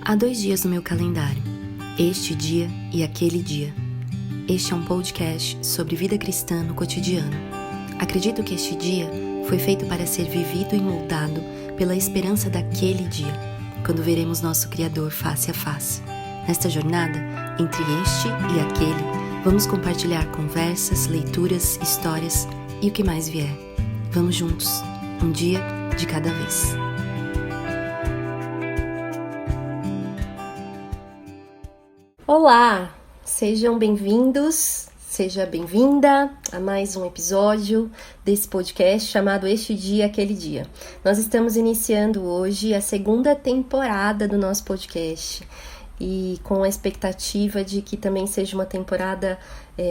Há 2 dias no meu calendário, este dia e aquele dia. Este é um podcast sobre vida cristã no cotidiano. Acredito que este dia foi feito para ser vivido e moldado pela esperança daquele dia, quando veremos nosso Criador face a face. Nesta jornada, entre este e aquele, vamos compartilhar conversas, leituras, histórias e o que mais vier. Vamos juntos, um dia de cada vez. Olá, sejam bem-vindos, seja bem-vinda a mais um episódio desse podcast chamado Este Dia, Aquele Dia. Nós estamos iniciando hoje a 2ª temporada do nosso podcast e com a expectativa de que também seja uma temporada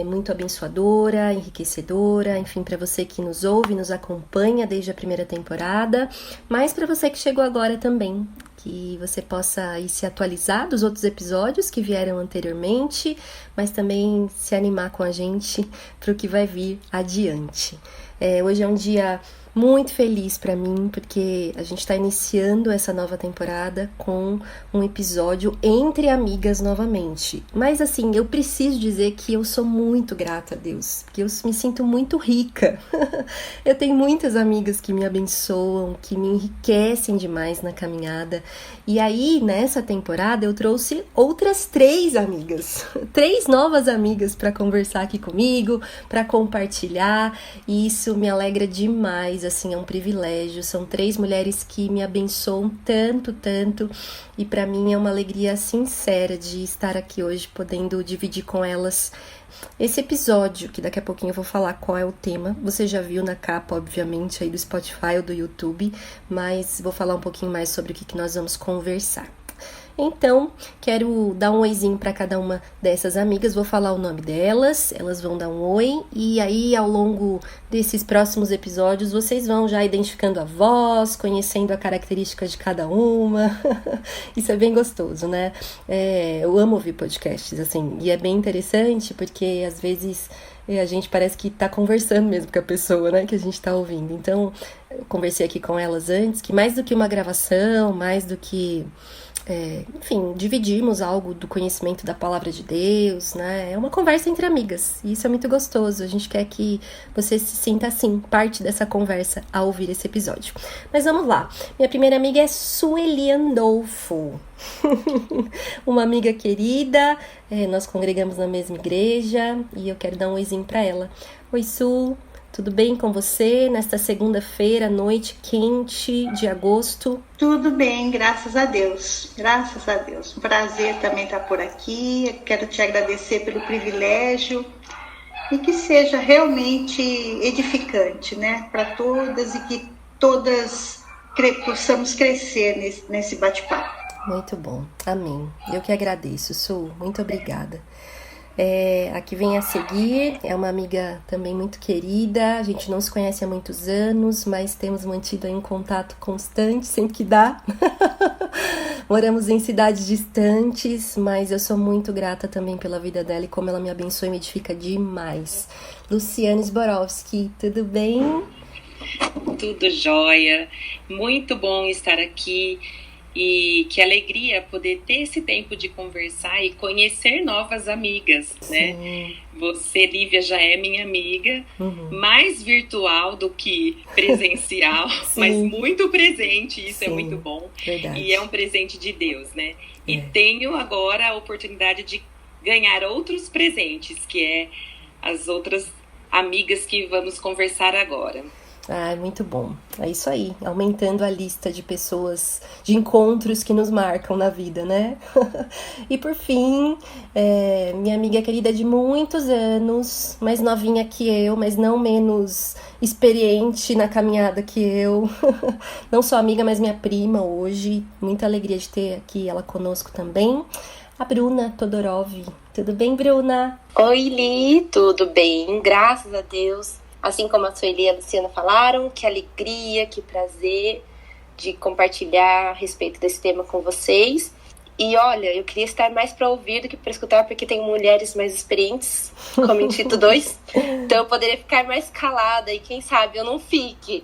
muito abençoadora, enriquecedora, enfim, para você que nos ouve, nos acompanha desde a primeira temporada, mas para você que chegou agora também, que você possa ir se atualizar dos outros episódios que vieram anteriormente, mas também se animar com a gente para o que vai vir adiante. Hoje é um dia muito feliz para mim, porque a gente está iniciando essa nova temporada com um episódio entre amigas novamente. Mas assim, eu preciso dizer que eu sou muito grata a Deus, porque eu me sinto muito rica. Eu tenho muitas amigas que me abençoam, que me enriquecem demais na caminhada. E aí, nessa temporada, eu trouxe outras 3 amigas, 3 novas amigas para conversar aqui comigo, para compartilhar, e isso me alegra demais, assim, é um privilégio. São 3 mulheres que me abençoam tanto, e para mim é uma alegria sincera de estar aqui hoje, podendo dividir com elas esse episódio, que daqui a pouquinho eu vou falar qual é o tema. Você já viu na capa, obviamente, aí do Spotify ou do YouTube, mas vou falar um pouquinho mais sobre o que nós vamos conversar. Então, quero dar um oizinho para cada uma dessas amigas, vou falar o nome delas, elas vão dar um oi, e aí ao longo desses próximos episódios vocês vão já identificando a voz, conhecendo a característica de cada uma. Isso é bem gostoso, né? Eu amo ouvir podcasts, assim, e é bem interessante porque às vezes a gente parece que tá conversando mesmo com a pessoa, né, que a gente tá ouvindo. Então, eu conversei aqui com elas antes, que mais do que uma gravação, mais do que enfim, dividimos algo do conhecimento da palavra de Deus, né? É uma conversa entre amigas, e isso é muito gostoso. A gente quer que você se sinta assim, parte dessa conversa ao ouvir esse episódio. Mas vamos lá. Minha primeira amiga é Sueli Andolfo. Uma amiga querida, nós congregamos na mesma igreja e eu quero dar um oizinho pra ela. Oi, Su. Tudo bem com você nesta segunda-feira, noite quente de agosto? Tudo bem, graças a Deus. Graças a Deus. Um prazer também estar por aqui. Eu quero te agradecer pelo privilégio e que seja realmente edificante, né? Para todas e que todas possamos crescer nesse bate-papo. Muito bom. Amém. Eu que agradeço, Su. Muito obrigada. A que vem a seguir é uma amiga também muito querida. A gente não se conhece há muitos anos, mas temos mantido aí um contato constante, sempre que dá. Moramos em cidades distantes, mas eu sou muito grata também pela vida dela e como ela me abençoa e me edifica demais. Luciane Zborowski, tudo bem? Tudo jóia. Muito bom estar aqui. E que alegria poder ter esse tempo de conversar e conhecer novas amigas, né? Sim. Você, Lívia, já é minha amiga, mais virtual do que presencial, mas muito presente, isso. Sim. É muito bom. Verdade. E é um presente de Deus, né? E tenho agora a oportunidade de ganhar outros presentes, que é as outras amigas que vamos conversar agora. Ah, muito bom. É isso aí, aumentando a lista de pessoas, de encontros que nos marcam na vida, né? E por fim, minha amiga querida de muitos anos, mais novinha que eu, mas não menos experiente na caminhada que eu. Não só amiga, mas minha prima hoje. Muita alegria de ter aqui ela conosco também. A Bruna Todorov. Tudo bem, Bruna? Oi, Li, tudo bem? Graças a Deus. Assim como a Sueli e a Luciana falaram, que alegria, que prazer de compartilhar a respeito desse tema com vocês. E olha, eu queria estar mais para ouvir do que para escutar, porque tem mulheres mais experientes, como em Tito 2. Então eu poderia ficar mais calada e quem sabe eu não fique.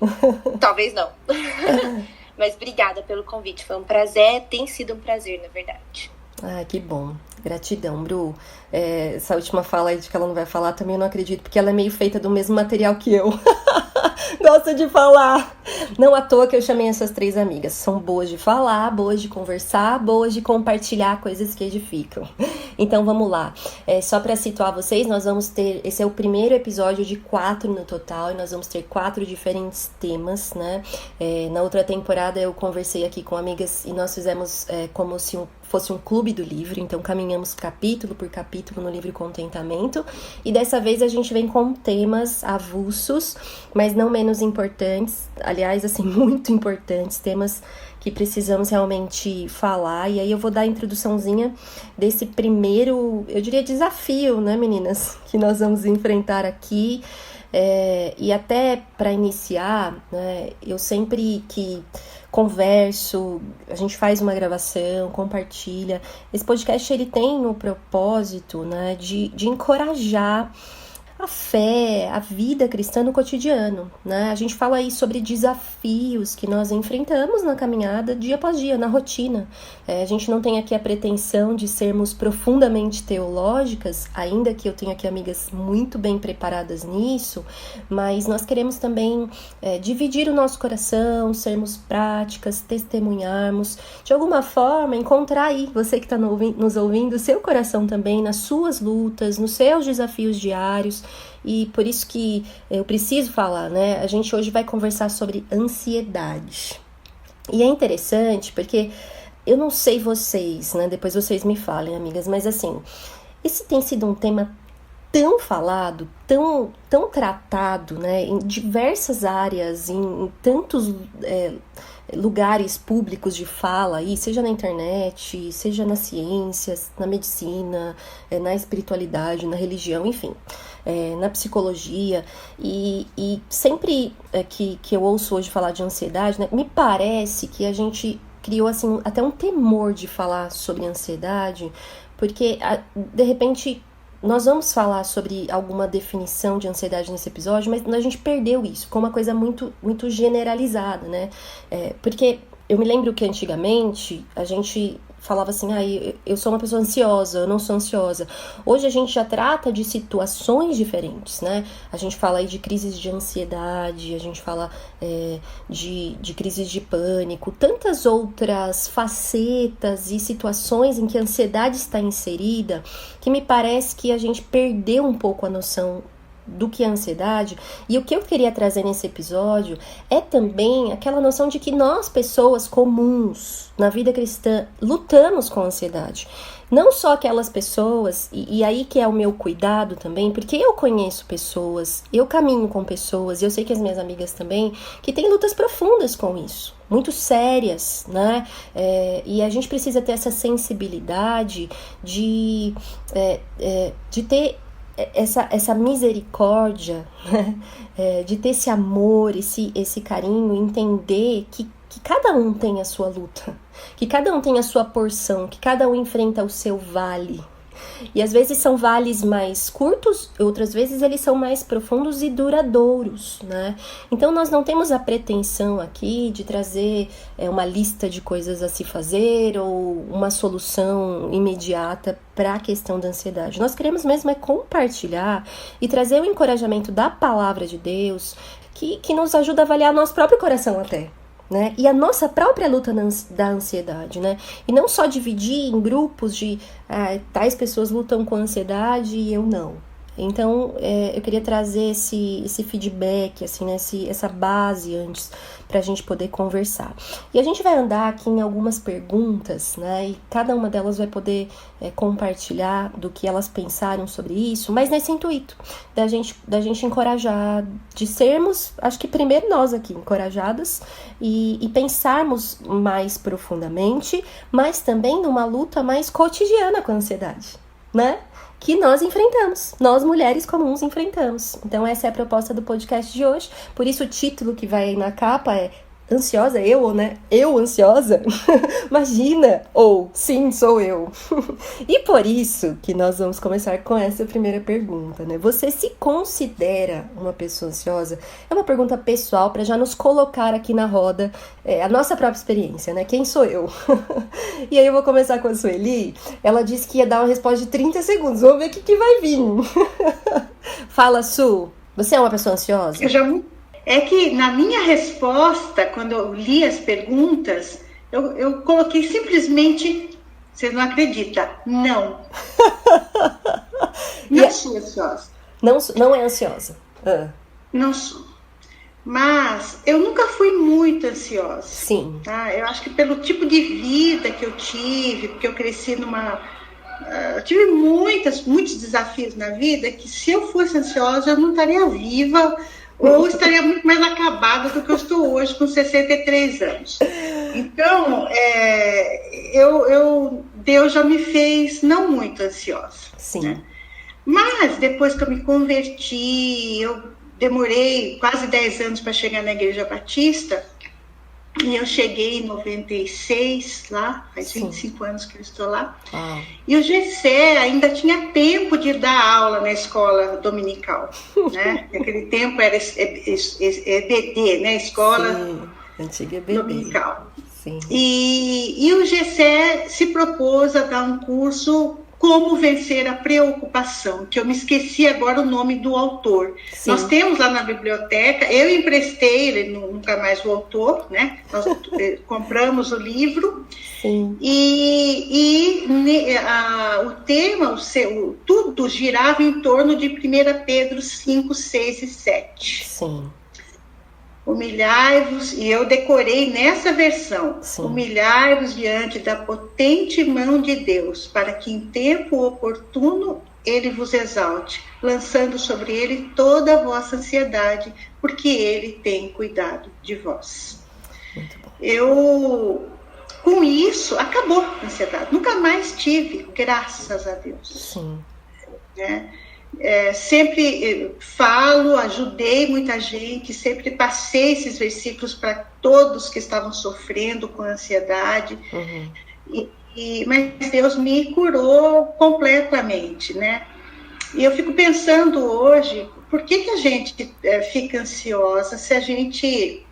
Talvez não. Mas obrigada pelo convite, foi um prazer, tem sido um prazer, na verdade. Ah, que bom. Gratidão, Bru. Essa última fala aí de que ela não vai falar também eu não acredito, porque ela é meio feita do mesmo material que eu. Gosta de falar. Não à toa que eu chamei essas 3 amigas. São boas de falar, boas de conversar, boas de compartilhar coisas que edificam. Então vamos lá. Só para situar vocês, nós vamos ter... Esse é o primeiro episódio de 4 no total, e nós vamos ter 4 diferentes temas, né? Na outra temporada eu conversei aqui com amigas e nós fizemos como se fosse um clube do livro, então caminhamos capítulo por capítulo no livro Contentamento, e dessa vez a gente vem com temas avulsos, mas não menos importantes, aliás, assim, muito importantes, temas que precisamos realmente falar, e aí eu vou dar a introduçãozinha desse primeiro, eu diria, desafio, né, meninas, que nós vamos enfrentar aqui. E até para iniciar, né, eu sempre que converso, a gente faz uma gravação, compartilha. Esse podcast ele tem o propósito, né, de encorajar a fé, a vida cristã no cotidiano, né? A gente fala aí sobre desafios que nós enfrentamos na caminhada dia após dia, na rotina. A gente não tem aqui a pretensão de sermos profundamente teológicas, ainda que eu tenha aqui amigas muito bem preparadas nisso, mas nós queremos também dividir o nosso coração, sermos práticas, testemunharmos, de alguma forma encontrar aí, você que está nos ouvindo, seu coração também nas suas lutas, nos seus desafios diários. E por isso que eu preciso falar, né? A gente hoje vai conversar sobre ansiedade. E é interessante porque eu não sei vocês, né? Depois vocês me falem, amigas, mas assim, esse tem sido um tema tão falado, tão tratado, né? Em diversas áreas, em tantos lugares públicos de fala, aí, seja na internet, seja nas ciências, na medicina, na espiritualidade, na religião, enfim, na psicologia, e sempre que eu ouço hoje falar de ansiedade, né, me parece que a gente criou assim, até um temor de falar sobre ansiedade, porque de repente nós vamos falar sobre alguma definição de ansiedade nesse episódio, mas a gente perdeu isso, com uma coisa muito, muito generalizada, né? Porque eu me lembro que antigamente a gente falava assim, eu sou uma pessoa ansiosa, eu não sou ansiosa. Hoje a gente já trata de situações diferentes, né? A gente fala aí de crises de ansiedade, a gente fala de crises de pânico, tantas outras facetas e situações em que a ansiedade está inserida, que me parece que a gente perdeu um pouco a noção do que é ansiedade. E o que eu queria trazer nesse episódio é também aquela noção de que nós, pessoas comuns na vida cristã, lutamos com a ansiedade. Não só aquelas pessoas, e aí que é o meu cuidado também, porque eu conheço pessoas, eu caminho com pessoas, e eu sei que as minhas amigas também, que têm lutas profundas com isso, muito sérias, né? E a gente precisa ter essa sensibilidade de ter essa misericórdia, né? De ter esse amor, esse carinho, entender que cada um tem a sua luta, que cada um tem a sua porção, que cada um enfrenta o seu vale. E às vezes são vales mais curtos, outras vezes eles são mais profundos e duradouros, né? Então nós não temos a pretensão aqui de trazer uma lista de coisas a se fazer ou uma solução imediata para a questão da ansiedade. Nós queremos mesmo compartilhar e trazer o encorajamento da palavra de Deus que nos ajuda a avaliar nosso próprio coração até, né? E a nossa própria luta da ansiedade, né? E não só dividir em grupos de tais pessoas lutam com ansiedade e eu não. Então, eu queria trazer esse feedback, assim, né? Essa base antes, pra gente poder conversar. E a gente vai andar aqui em algumas perguntas, né? E cada uma delas vai poder compartilhar do que elas pensaram sobre isso, mas nesse intuito da gente encorajar, de sermos, acho que primeiro nós aqui, encorajadas e pensarmos mais profundamente, mas também numa luta mais cotidiana com a ansiedade, né? Que nós enfrentamos, nós mulheres comuns enfrentamos. Então essa é a proposta do podcast de hoje, por isso o título que vai aí na capa é ansiosa, né? Eu ansiosa? Imagina! Ou, sim, sou eu. E por isso que nós vamos começar com essa primeira pergunta, né? Você se considera uma pessoa ansiosa? É uma pergunta pessoal para já nos colocar aqui na roda, a nossa própria experiência, né? Quem sou eu? E aí eu vou começar com a Sueli. Ela disse que ia dar uma resposta de 30 segundos. Vamos ver o que vai vir. Fala, Su. Você é uma pessoa ansiosa? É que na minha resposta, quando eu li as perguntas, eu coloquei simplesmente, você não acredita, não. Não sou ansiosa. Não é ansiosa? Não sou. Mas eu nunca fui muito ansiosa. Sim. Tá? Eu acho que pelo tipo de vida que eu tive, porque eu cresci eu tive muitos desafios na vida, que se eu fosse ansiosa, eu não estaria viva, ou estaria muito mais acabada do que eu estou hoje, com 63 anos. Então, Deus já me fez não muito ansiosa. Sim. Né? Mas, depois que eu me converti, eu demorei quase 10 anos para chegar na Igreja Batista, e eu cheguei em 96 lá, faz 25 anos que eu estou lá. E o Gessé ainda tinha tempo de dar aula na escola dominical, né? Naquele tempo era EBD, né? Escola antiga EBD. Dominical. Sim. E o Gessé se propôs a dar um curso Como Vencer a Preocupação, que eu me esqueci agora o nome do autor. Sim. Nós temos lá na biblioteca, eu emprestei, ele nunca mais voltou, né? Nós compramos o livro. Sim. O tema, tudo girava em torno de 1 Pedro 5, 6 e 7. Sim. Humilhai-vos, e eu decorei nessa versão, humilhai-vos diante da potente mão de Deus, para que em tempo oportuno ele vos exalte, lançando sobre ele toda a vossa ansiedade, porque ele tem cuidado de vós. Muito bom. Com isso, acabou a ansiedade, nunca mais tive, graças a Deus. Sim. Né? Sempre ajudei muita gente, sempre passei esses versículos para todos que estavam sofrendo com ansiedade, mas Deus me curou completamente, né? E eu fico pensando hoje, por que a gente fica ansiosa se a gente...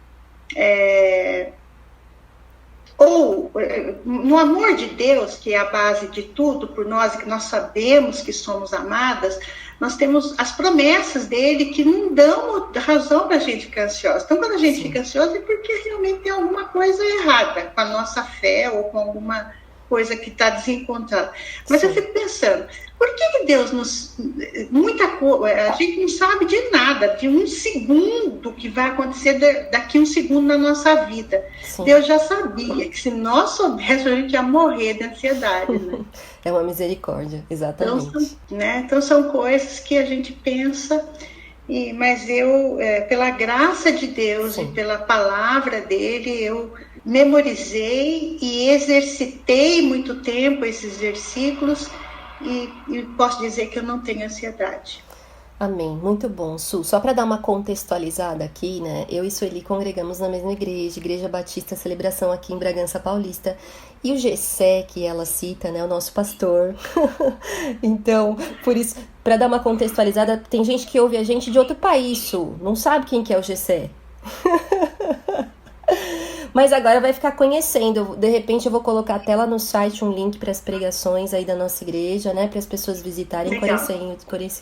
no amor de Deus, que é a base de tudo por nós, e que nós sabemos que somos amadas, nós temos as promessas dele que não dão razão para a gente ficar ansiosa. Então, quando a gente fica ansiosa, é porque realmente tem alguma coisa errada com a nossa fé ou com alguma coisa que está desencontrada. Mas eu fico pensando, por que Deus a gente não sabe de nada, de um segundo que vai acontecer daqui um segundo na nossa vida. Sim. Deus já sabia que se nós soubéssemos, a gente ia morrer de ansiedade. Né? É uma misericórdia, exatamente. Então são coisas que a gente pensa, mas eu, pela graça de Deus e pela palavra dele, eu memorizei e exercitei muito tempo esses versículos, e posso dizer que eu não tenho ansiedade. Amém, muito bom, Su. Só para dar uma contextualizada aqui, né? Eu e Sueli congregamos na mesma Igreja Batista Celebração aqui em Bragança Paulista. E o Gessé, que ela cita, né? O nosso pastor. Então, por isso, para dar uma contextualizada, tem gente que ouve a gente de outro país, Su. Não sabe quem que é o Gessé. Mas agora vai ficar conhecendo. De repente eu vou colocar até lá no site um link para as pregações aí da nossa igreja, né? Para as pessoas visitarem e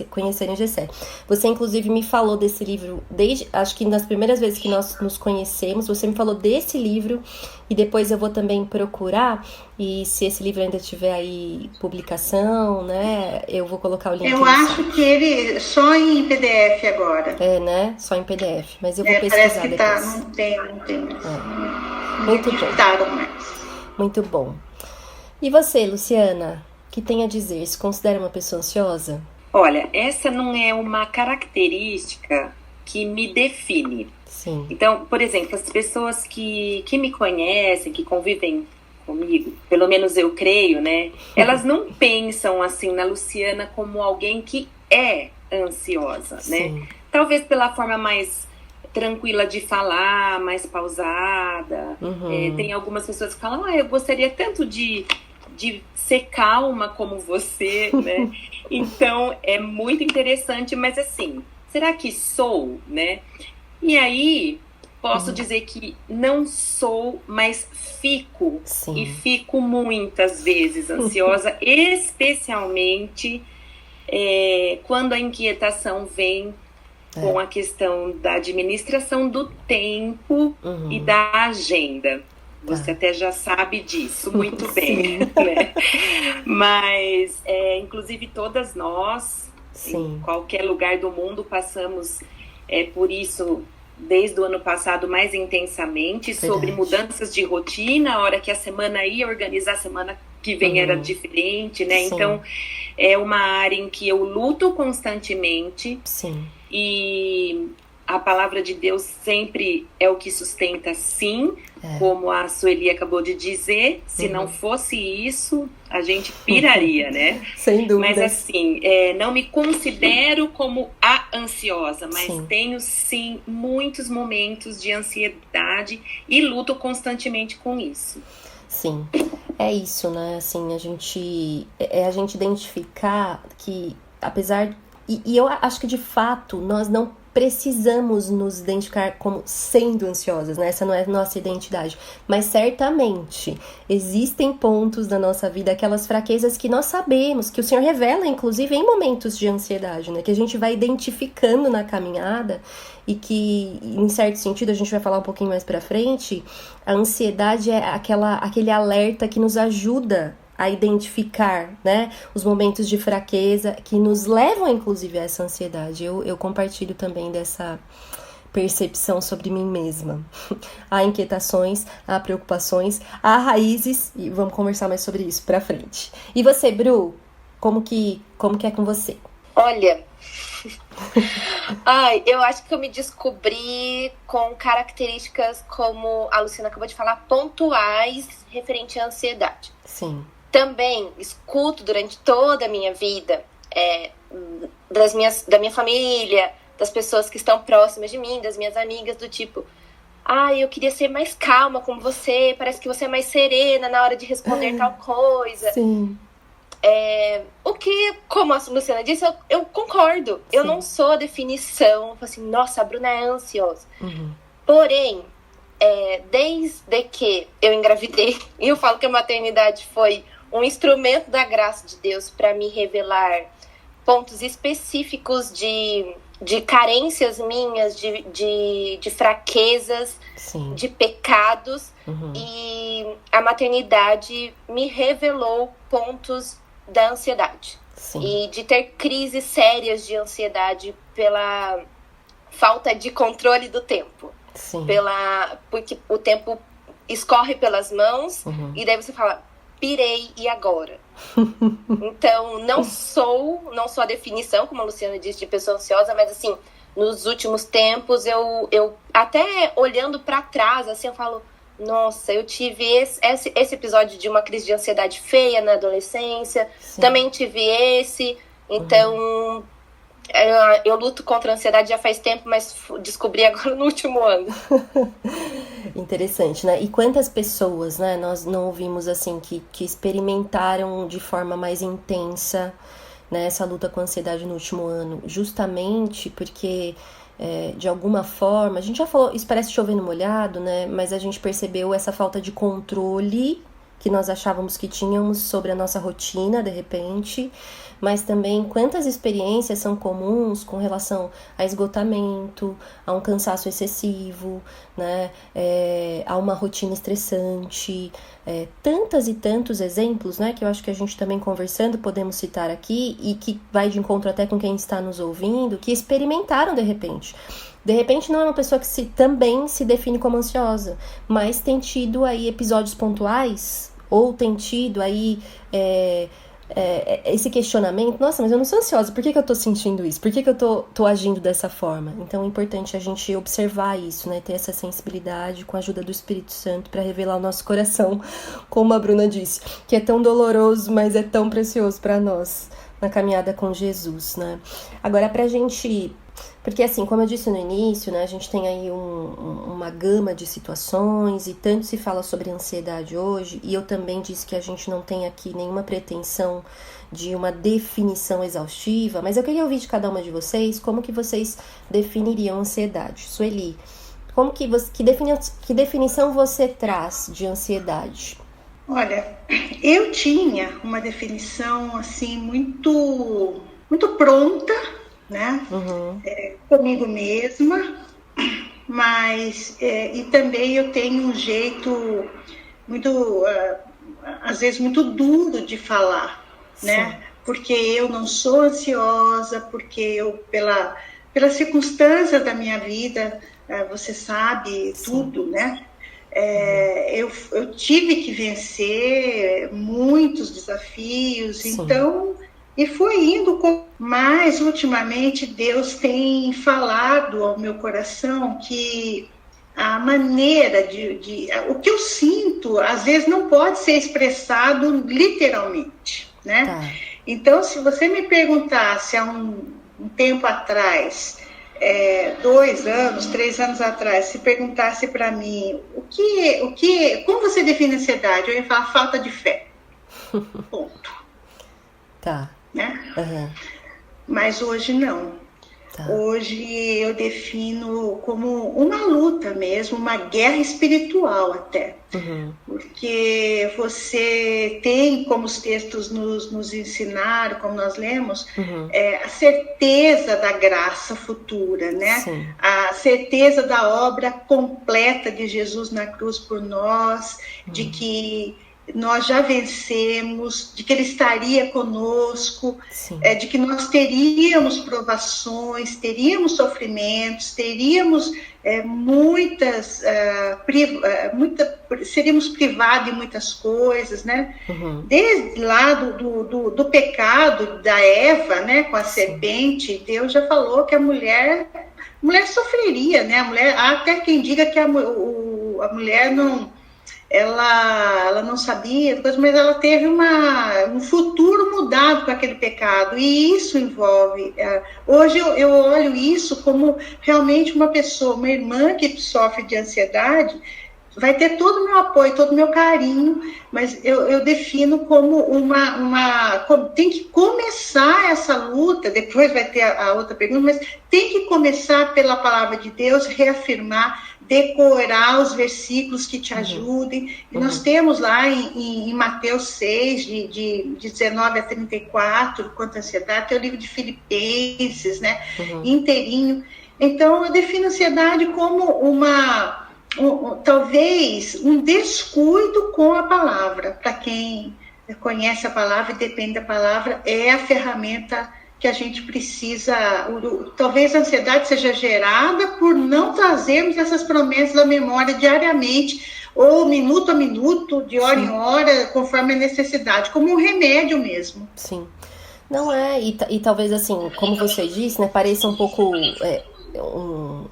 conhecerem o Gessé. Você inclusive me falou desse livro, acho que nas primeiras vezes que nós nos conhecemos, você me falou desse livro, e depois eu vou também procurar, e se esse livro ainda tiver aí publicação, né? Eu vou colocar o link. Eu acho que ele só em PDF agora. Né? Só em PDF, mas eu vou pesquisar depois. Parece que não tem. Muito bom. Muito bom. E você, Luciana, o que tem a dizer? Se considera uma pessoa ansiosa? Olha, essa não é uma característica que me define. Sim. Então, por exemplo, as pessoas que me conhecem, que convivem comigo, pelo menos eu creio, né? Elas não pensam assim na Luciana como alguém que é ansiosa, né? Talvez pela forma mais tranquila de falar, mais pausada. Tem algumas pessoas que falam, eu gostaria tanto de ser calma como você, né? Então, é muito interessante, mas assim, será que sou, né? E aí, posso dizer que não sou, mas fico. Sim. E fico muitas vezes ansiosa, especialmente quando a inquietação vem com a questão da administração do tempo e da agenda. Você até já sabe disso muito bem, né? Mas, inclusive, todas nós, em qualquer lugar do mundo, passamos por isso desde o ano passado mais intensamente, sobre mudanças de rotina, a hora que a semana ia organizar, a semana que vem era diferente, né? Sim. Então, é uma área em que eu luto constantemente. Sim. E a palavra de Deus sempre é o que sustenta, sim, como a Sueli acabou de dizer. Se não fosse isso, a gente piraria, né? Sem dúvida. Mas assim, não me considero como a ansiosa, mas tenho, sim, muitos momentos de ansiedade e luto constantemente com isso. Sim, é isso, né? Assim, a gente identificar que, apesar... E eu acho que, de fato, nós não precisamos nos identificar como sendo ansiosas, né? Essa não é a nossa identidade. Mas, certamente, existem pontos da nossa vida, aquelas fraquezas que nós sabemos, que o Senhor revela, inclusive, em momentos de ansiedade, né? Que a gente vai identificando na caminhada e que, em certo sentido, a gente vai falar um pouquinho mais pra frente, a ansiedade é aquele alerta que nos ajuda a identificar, né, os momentos de fraqueza que nos levam, inclusive, a essa ansiedade. Eu compartilho também dessa percepção sobre mim mesma. Há inquietações, há preocupações, há raízes, e vamos conversar mais sobre isso pra frente. E você, Bru, como que é com você? Olha, eu acho que eu me descobri com características, como a Luciana acabou de falar, pontuais referente à ansiedade. Sim. Também escuto durante toda a minha vida, da minha família, das pessoas que estão próximas de mim, das minhas amigas, do tipo, eu queria ser mais calma como você, parece que você é mais serena na hora de responder tal coisa. Sim. O que, como a Luciana disse, eu concordo. Sim. Eu não sou a definição, assim, nossa, a Bruna é ansiosa. Porém, desde que eu engravidei, e eu falo que a maternidade foi um instrumento da graça de Deus para me revelar pontos específicos de carências minhas, de fraquezas, Sim. de pecados, e a maternidade me revelou pontos da ansiedade. Sim. E de ter crises sérias de ansiedade pela falta de controle do tempo. Sim. Porque o tempo escorre pelas mãos, e daí você fala, pirei, e agora? Então, não sou a definição, como a Luciana disse, de pessoa ansiosa, mas assim, nos últimos tempos, eu até olhando pra trás, assim, eu falo, nossa, eu tive esse episódio de uma crise de ansiedade feia na adolescência. Sim. Também tive esse, então... Eu luto contra a ansiedade já faz tempo, mas descobri agora no último ano. Interessante, né? E quantas pessoas, né, nós não ouvimos assim que experimentaram de forma mais intensa, né, essa luta com a ansiedade no último ano, justamente porque de alguma forma, a gente já falou, isso parece chover no molhado, né? Mas a gente percebeu essa falta de controle que nós achávamos que tínhamos sobre a nossa rotina, de repente, mas também quantas experiências são comuns com relação a esgotamento, a um cansaço excessivo, né, a uma rotina estressante, tantas e tantos exemplos, né, que eu acho que a gente também conversando podemos citar aqui e que vai de encontro até com quem está nos ouvindo, que experimentaram de repente. De repente não é uma pessoa que também se define como ansiosa, mas tem tido aí episódios pontuais, ou tem tido aí esse questionamento, nossa, mas eu não sou ansiosa, por que eu tô sentindo isso? Por que eu tô agindo dessa forma? Então é importante a gente observar isso, né? Ter essa sensibilidade com a ajuda do Espírito Santo para revelar o nosso coração, como a Bruna disse, que é tão doloroso, mas é tão precioso para nós na caminhada com Jesus, né? Agora, pra gente Porque assim, como eu disse no início, né, a gente tem aí uma gama de situações e tanto se fala sobre ansiedade hoje, e eu também disse que a gente não tem aqui nenhuma pretensão de uma definição exaustiva, mas eu queria ouvir de cada uma de vocês como que vocês definiriam ansiedade. Sueli, que definição você traz de ansiedade? Olha, eu tinha uma definição assim muito pronta, né? Comigo mesma, mas e também eu tenho um jeito muito, às vezes muito duro de falar, né? Porque eu não sou ansiosa, porque eu pelas circunstâncias da minha vida, você sabe tudo, né? Eu tive que vencer muitos desafios, então, e foi indo, mas ultimamente Deus tem falado ao meu coração que a maneira o que eu sinto, às vezes não pode ser expressado literalmente, né? Tá. Então, se você me perguntasse há um tempo atrás, 2 anos, 3 anos atrás, se perguntasse para mim como você define ansiedade, eu ia falar falta de fé. Ponto. Tá. Né? Uhum. Mas hoje não. Tá. Hoje eu defino como uma luta mesmo, uma guerra espiritual até. Porque você tem, como os textos nos ensinaram, como nós lemos, a certeza da graça futura, né? Sim. A certeza da obra completa de Jesus na cruz por nós, de que nós já vencemos, de que Ele estaria conosco, de que nós teríamos provações, teríamos sofrimentos, teríamos seríamos privados de muitas coisas, né? Desde lá do pecado da Eva, né, com a serpente, Deus já falou que a mulher sofreria, né? Há até quem diga que a mulher não... Ela não sabia, mas ela teve um futuro mudado com aquele pecado, e isso envolve... Hoje eu olho isso como realmente uma pessoa, uma irmã que sofre de ansiedade, vai ter todo o meu apoio, todo o meu carinho, mas eu defino como tem que começar essa luta, depois vai ter a outra pergunta, mas tem que começar pela palavra de Deus, reafirmar, decorar os versículos que te ajudem. E nós temos lá em Mateus 6, de 19 a 34, quanto à ansiedade, tem o livro de Filipenses, né? Inteirinho. Então, eu defino a ansiedade como talvez um descuido com a palavra. Para quem conhece a palavra e depende da palavra, é a ferramenta que a gente precisa. Talvez a ansiedade seja gerada por não trazermos essas promessas à memória diariamente, ou minuto a minuto, de hora em hora, conforme a necessidade, como um remédio mesmo. Sim. Não é, e talvez assim, como você disse, né, pareça um pouco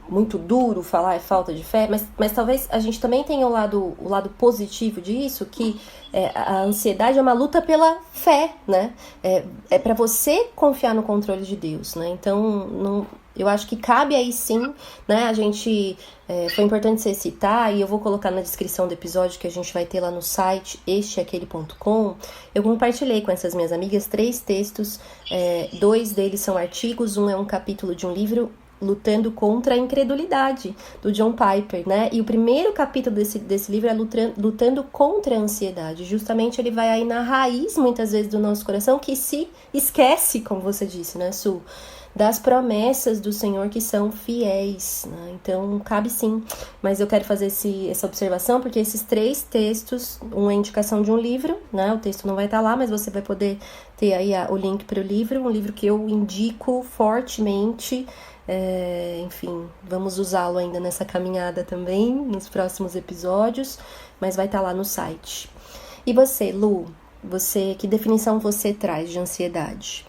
muito duro falar é falta de fé, mas talvez a gente também tenha o lado positivo disso, que a ansiedade é uma luta pela fé, né? É para você confiar no controle de Deus, né? Então, eu acho que cabe aí sim, né? A gente... foi importante você citar, e eu vou colocar na descrição do episódio que a gente vai ter lá no site, esteaquele.com. Eu compartilhei com essas minhas amigas 3 textos, 2 deles são artigos, um é um capítulo de um livro, Lutando contra a Incredulidade, do John Piper, né? E o primeiro capítulo desse livro é Lutando contra a Ansiedade. Justamente ele vai aí na raiz, muitas vezes, do nosso coração, que se esquece, como você disse, né, Su? Das promessas do Senhor que são fiéis, né? Então, cabe sim. Mas eu quero fazer essa observação, porque esses 3 textos, uma indicação de um livro, né? O texto não vai estar lá, mas você vai poder ter aí o link para o livro, um livro que eu indico fortemente. Enfim, vamos usá-lo ainda nessa caminhada também, nos próximos episódios, mas vai estar lá no site. E você, Lu, que definição você traz de ansiedade?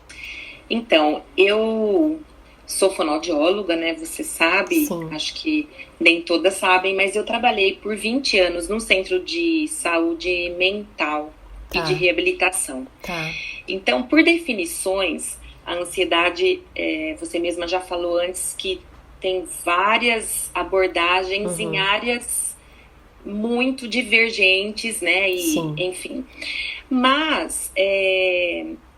Então, eu sou fonoaudióloga, né, você sabe, Sim. Acho que nem todas sabem, mas eu trabalhei por 20 anos num centro de saúde mental e de reabilitação. Tá. Então, por definições, A ansiedade, você mesma já falou antes que tem várias abordagens em áreas muito divergentes, né? E, Sim. enfim. Mas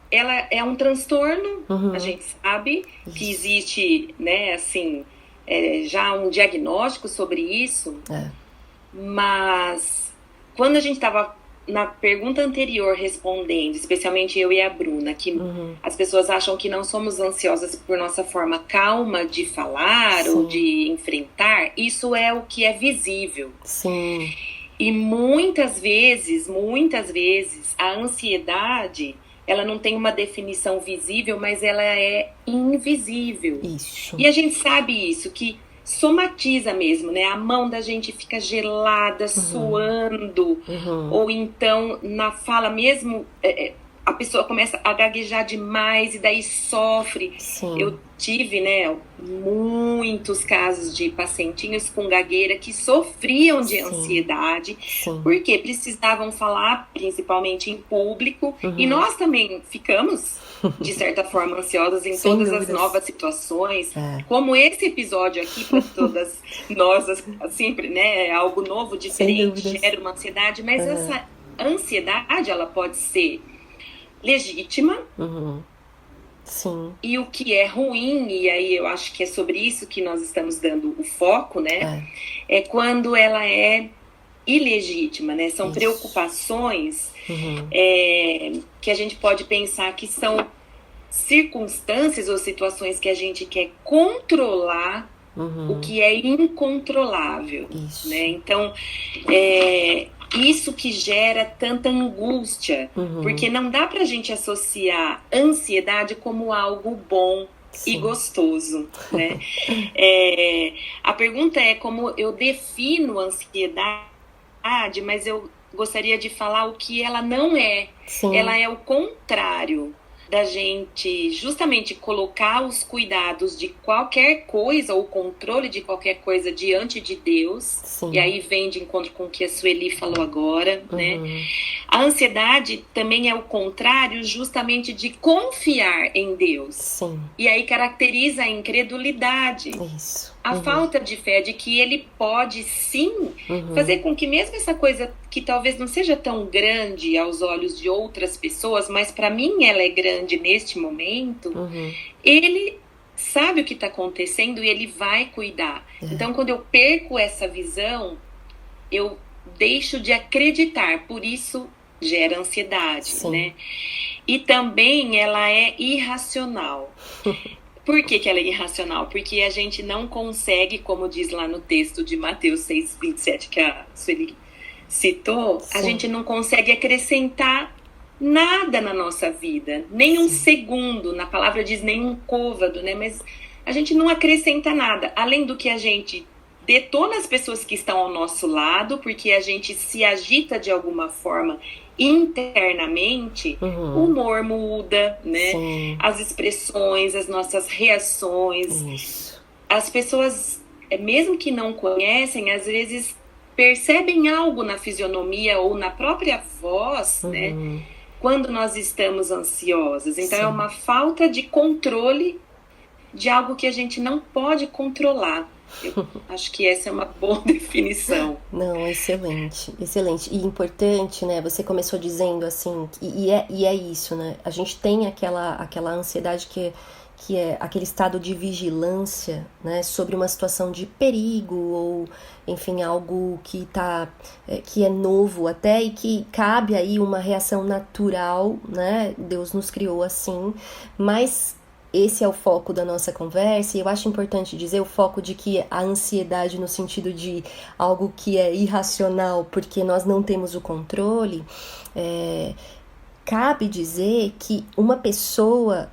ela é um transtorno, a gente sabe que existe, né, assim, já um diagnóstico sobre isso. Mas quando a gente estava na pergunta anterior respondendo, especialmente eu e a Bruna, que as pessoas acham que não somos ansiosas por nossa forma calma de falar ou de enfrentar, isso é o que é visível. Sim. E muitas vezes, a ansiedade, ela não tem uma definição visível, mas ela é invisível. Isso. E a gente sabe isso, que somatiza mesmo, né? A mão da gente fica gelada, suando, ou então na fala mesmo, a pessoa começa a gaguejar demais e daí sofre. Sim. Eu tive, né, muitos casos de pacientinhos com gagueira que sofriam de ansiedade, porque precisavam falar, principalmente em público, e nós também ficamos, de certa forma, ansiosas em Sem todas dúvidas. as novas situações, como esse episódio aqui, para todas nós, sempre, né, algo novo, diferente, gera uma ansiedade, mas essa ansiedade, ela pode ser legítima, Sim. e o que é ruim, e aí eu acho que é sobre isso que nós estamos dando o foco, né? É quando ela é ilegítima, né? São preocupações que a gente pode pensar que são circunstâncias ou situações que a gente quer controlar o que é incontrolável, né? Então, isso que gera tanta angústia, porque não dá pra gente associar ansiedade como algo bom e gostoso, né? A pergunta é como eu defino ansiedade, mas eu gostaria de falar o que ela não é. Ela é o contrário da gente justamente colocar os cuidados de qualquer coisa, ou o controle de qualquer coisa diante de Deus. E aí vem de encontro com o que a Sueli falou agora, né? A ansiedade também é o contrário justamente de confiar em Deus. E aí caracteriza a incredulidade. A falta de fé de que ele pode sim fazer com que mesmo essa coisa que talvez não seja tão grande aos olhos de outras pessoas, mas para mim ela é grande neste momento, ele sabe o que está acontecendo e ele vai cuidar. Então quando eu perco essa visão, eu deixo de acreditar, por isso gera ansiedade, né? E também ela é irracional. Por que ela é irracional? Porque a gente não consegue, como diz lá no texto de Mateus 6:27, que a Sueli citou, a gente não consegue acrescentar nada na nossa vida, nem um segundo, na palavra diz nem um côvado, né? Mas a gente não acrescenta nada, além do que a gente detona as pessoas que estão ao nosso lado, porque a gente se agita de alguma forma internamente, o humor muda, né? As expressões, as nossas reações. As pessoas, mesmo que não conhecem, às vezes percebem algo na fisionomia ou na própria voz, né? Quando nós estamos ansiosas. Então é uma falta de controle de algo que a gente não pode controlar. Eu acho que essa é uma boa definição. Não, excelente, excelente. E importante, né? Você começou dizendo assim, e é isso, né? A gente tem aquela ansiedade que é aquele estado de vigilância, né? Sobre uma situação de perigo ou, enfim, algo que é novo até e que cabe aí uma reação natural, né? Deus nos criou assim, mas esse é o foco da nossa conversa, e eu acho importante dizer o foco de que a ansiedade no sentido de algo que é irracional porque nós não temos o controle, cabe dizer que uma pessoa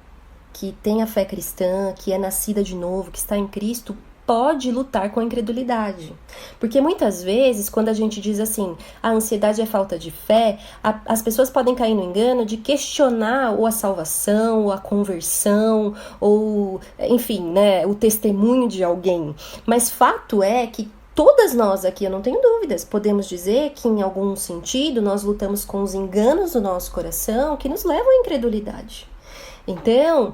que tem a fé cristã, que é nascida de novo, que está em Cristo, pode lutar com a incredulidade. Porque muitas vezes, quando a gente diz assim, a ansiedade é falta de fé, as pessoas podem cair no engano de questionar ou a salvação, ou a conversão, ou, enfim, né, o testemunho de alguém. Mas fato é que todas nós aqui, eu não tenho dúvidas, podemos dizer que em algum sentido nós lutamos com os enganos do nosso coração que nos levam à incredulidade. Então,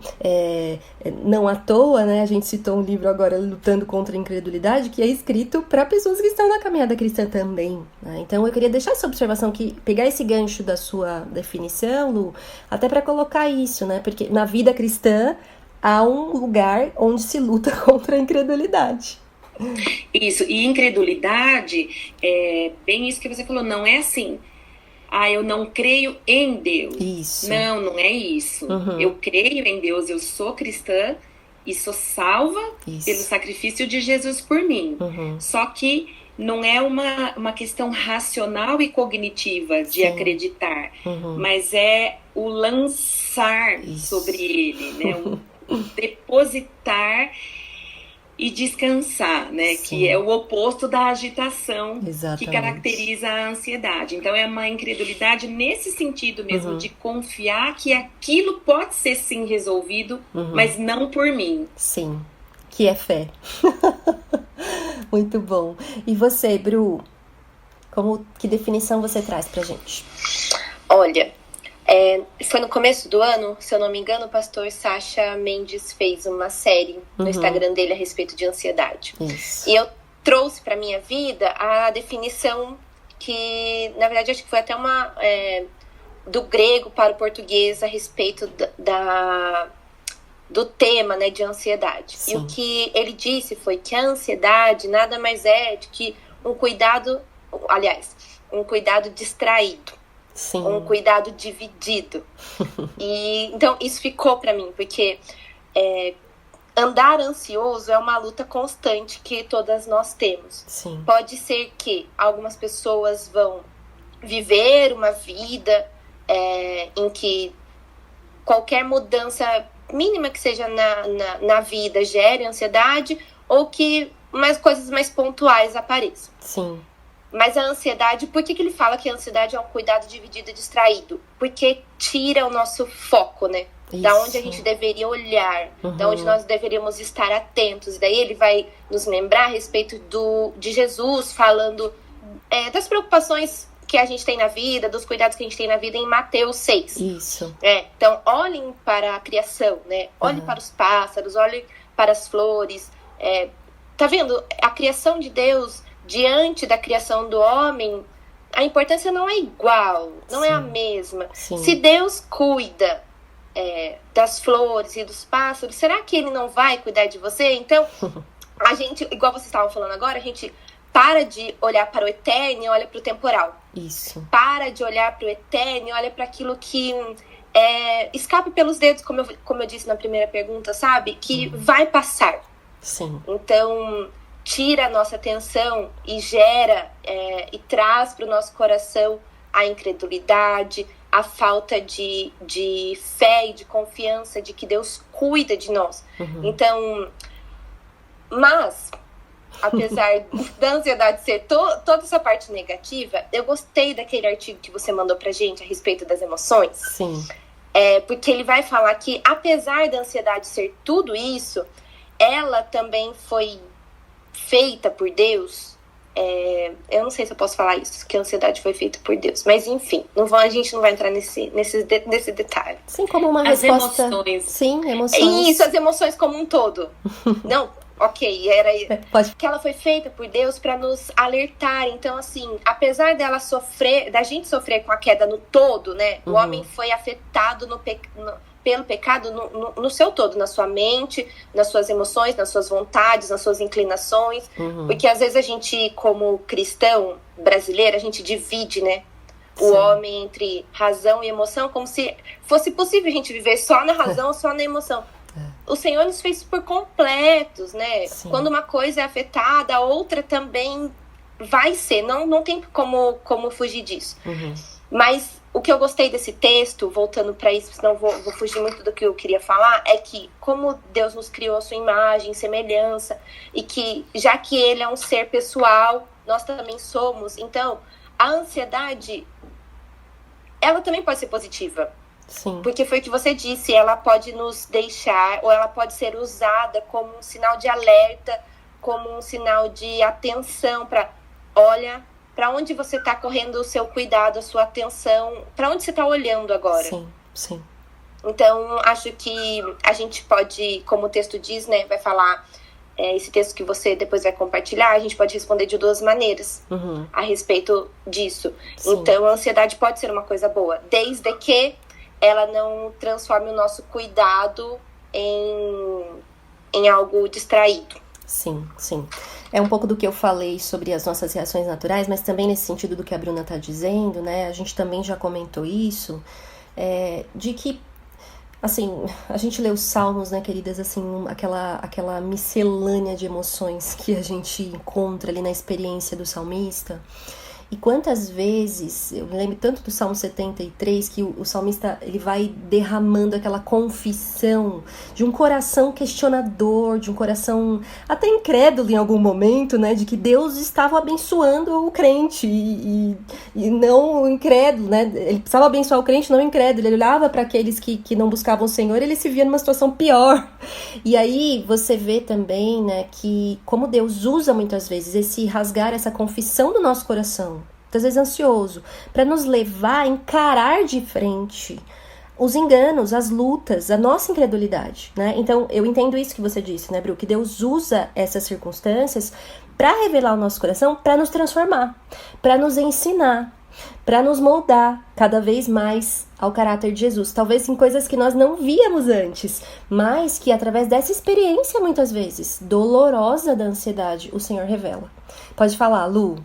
não à toa, né, a gente citou um livro agora, Lutando contra a Incredulidade, que é escrito para pessoas que estão na caminhada cristã também, né? Então, eu queria deixar essa observação, pegar esse gancho da sua definição, Lu, até para colocar isso, né? Porque na vida cristã há um lugar onde se luta contra a incredulidade. Isso, e incredulidade é bem isso que você falou, não é assim... eu não creio em Deus. Isso. Não é isso. Eu creio em Deus, eu sou cristã e sou salva pelo sacrifício de Jesus por mim. Só que não é uma questão racional e cognitiva de acreditar, mas é o lançar sobre ele, né? O depositar e descansar, né? Sim. Que é o oposto da agitação. Exatamente. Que caracteriza a ansiedade. Então é uma incredulidade nesse sentido mesmo, de confiar que aquilo pode ser sim resolvido, mas não por mim. Sim, que é fé. Muito bom. E você, Bru, que definição você traz pra gente? Olha, foi no começo do ano, se eu não me engano, o pastor Sacha Mendes fez uma série no Instagram dele a respeito de ansiedade. Isso. E eu trouxe para minha vida a definição que, na verdade, acho que foi até do grego para o português a respeito do tema, né, de ansiedade. Sim. E o que ele disse foi que a ansiedade nada mais é do que um cuidado distraído. Sim. Um cuidado dividido. E então isso ficou para mim, porque andar ansioso é uma luta constante que todas nós temos. Sim. Pode ser que algumas pessoas vão viver uma vida em que qualquer mudança mínima que seja na vida gere ansiedade, ou que coisas mais pontuais apareçam. Sim. Mas a ansiedade, por que ele fala que a ansiedade é um cuidado dividido e distraído? Porque tira o nosso foco, né? Isso. Da onde a gente deveria olhar, da onde nós deveríamos estar atentos. Daí ele vai nos lembrar a respeito de Jesus, falando das preocupações que a gente tem na vida, dos cuidados que a gente tem na vida em Mateus 6. Isso. Então, olhem para a criação, né? Olhem para os pássaros, olhem para as flores. Tá vendo? A criação de Deus... Diante da criação do homem, a importância não é igual, não é a mesma. Sim. Se Deus cuida das flores e dos pássaros, será que Ele não vai cuidar de você? Então, a gente, igual vocês estavam falando agora, a gente para de olhar para o eterno e olha para o temporal. Isso. Para de olhar para o eterno e olha para aquilo que escape pelos dedos, como eu disse na primeira pergunta, sabe? Que vai passar. Sim. Então... tira a nossa atenção e gera e traz para o nosso coração a incredulidade, a falta de fé e de confiança de que Deus cuida de nós. Então, mas, apesar da ansiedade ser toda essa parte negativa, eu gostei daquele artigo que você mandou pra gente a respeito das emoções. Sim. Porque ele vai falar que, apesar da ansiedade ser tudo isso, ela também foi feita por Deus. Eu não sei se eu posso falar isso, que a ansiedade foi feita por Deus, mas enfim, a gente não vai entrar nesse detalhe. Sim, como uma as resposta. Emoções. Sim, emoções. Isso, as emoções como um todo. Não, ok, Pode. que ela foi feita por Deus para nos alertar. Então, assim, apesar da gente sofrer com a queda no todo, né? O homem foi afetado pelo pecado no seu todo, na sua mente, nas suas emoções, nas suas vontades, nas suas inclinações. Porque às vezes a gente, como cristão brasileiro, a gente divide, né? O homem entre razão e emoção, como se fosse possível a gente viver só na razão ou só na emoção. O Senhor nos fez por completos, né? Sim. Quando uma coisa é afetada, a outra também vai ser. Não tem como fugir disso. Mas o que eu gostei desse texto, voltando para isso, senão vou fugir muito do que eu queria falar, é que como Deus nos criou a sua imagem, semelhança, e que já que Ele é um ser pessoal, nós também somos. Então, a ansiedade, ela também pode ser positiva. Sim. Porque foi o que você disse, ela pode nos deixar, ou ela pode ser usada como um sinal de alerta, como um sinal de atenção olha, para onde você está correndo o seu cuidado, a sua atenção, para onde você está olhando agora. Sim, sim. Então, acho que a gente pode, como o texto diz, né, vai falar, esse texto que você depois vai compartilhar, a gente pode responder de 2 maneiras a respeito disso. Sim. Então, a ansiedade pode ser uma coisa boa, desde que ela não transforme o nosso cuidado em algo distraído. Sim, sim. É um pouco do que eu falei sobre as nossas reações naturais, mas também nesse sentido do que a Bruna está dizendo, né? A gente também já comentou isso, de que, assim, a gente lê os salmos, né, queridas, assim, aquela miscelânea de emoções que a gente encontra ali na experiência do salmista. E quantas vezes, eu me lembro tanto do Salmo 73, que o salmista ele vai derramando aquela confissão de um coração questionador, de um coração até incrédulo em algum momento, né, de que Deus estava abençoando o crente e não o incrédulo, né, ele precisava abençoar o crente, não o incrédulo, ele olhava para aqueles que não buscavam o Senhor, ele se via numa situação pior. E aí você vê também, né, que como Deus usa muitas vezes esse rasgar, essa confissão do nosso coração, às vezes ansioso, para nos levar a encarar de frente os enganos, as lutas, a nossa incredulidade, né? Então, eu entendo isso que você disse, né, Bru? Que Deus usa essas circunstâncias para revelar o nosso coração, para nos transformar, para nos ensinar, para nos moldar cada vez mais ao caráter de Jesus. Talvez em coisas que nós não víamos antes, mas que através dessa experiência, muitas vezes, dolorosa da ansiedade, o Senhor revela. Pode falar, Lu.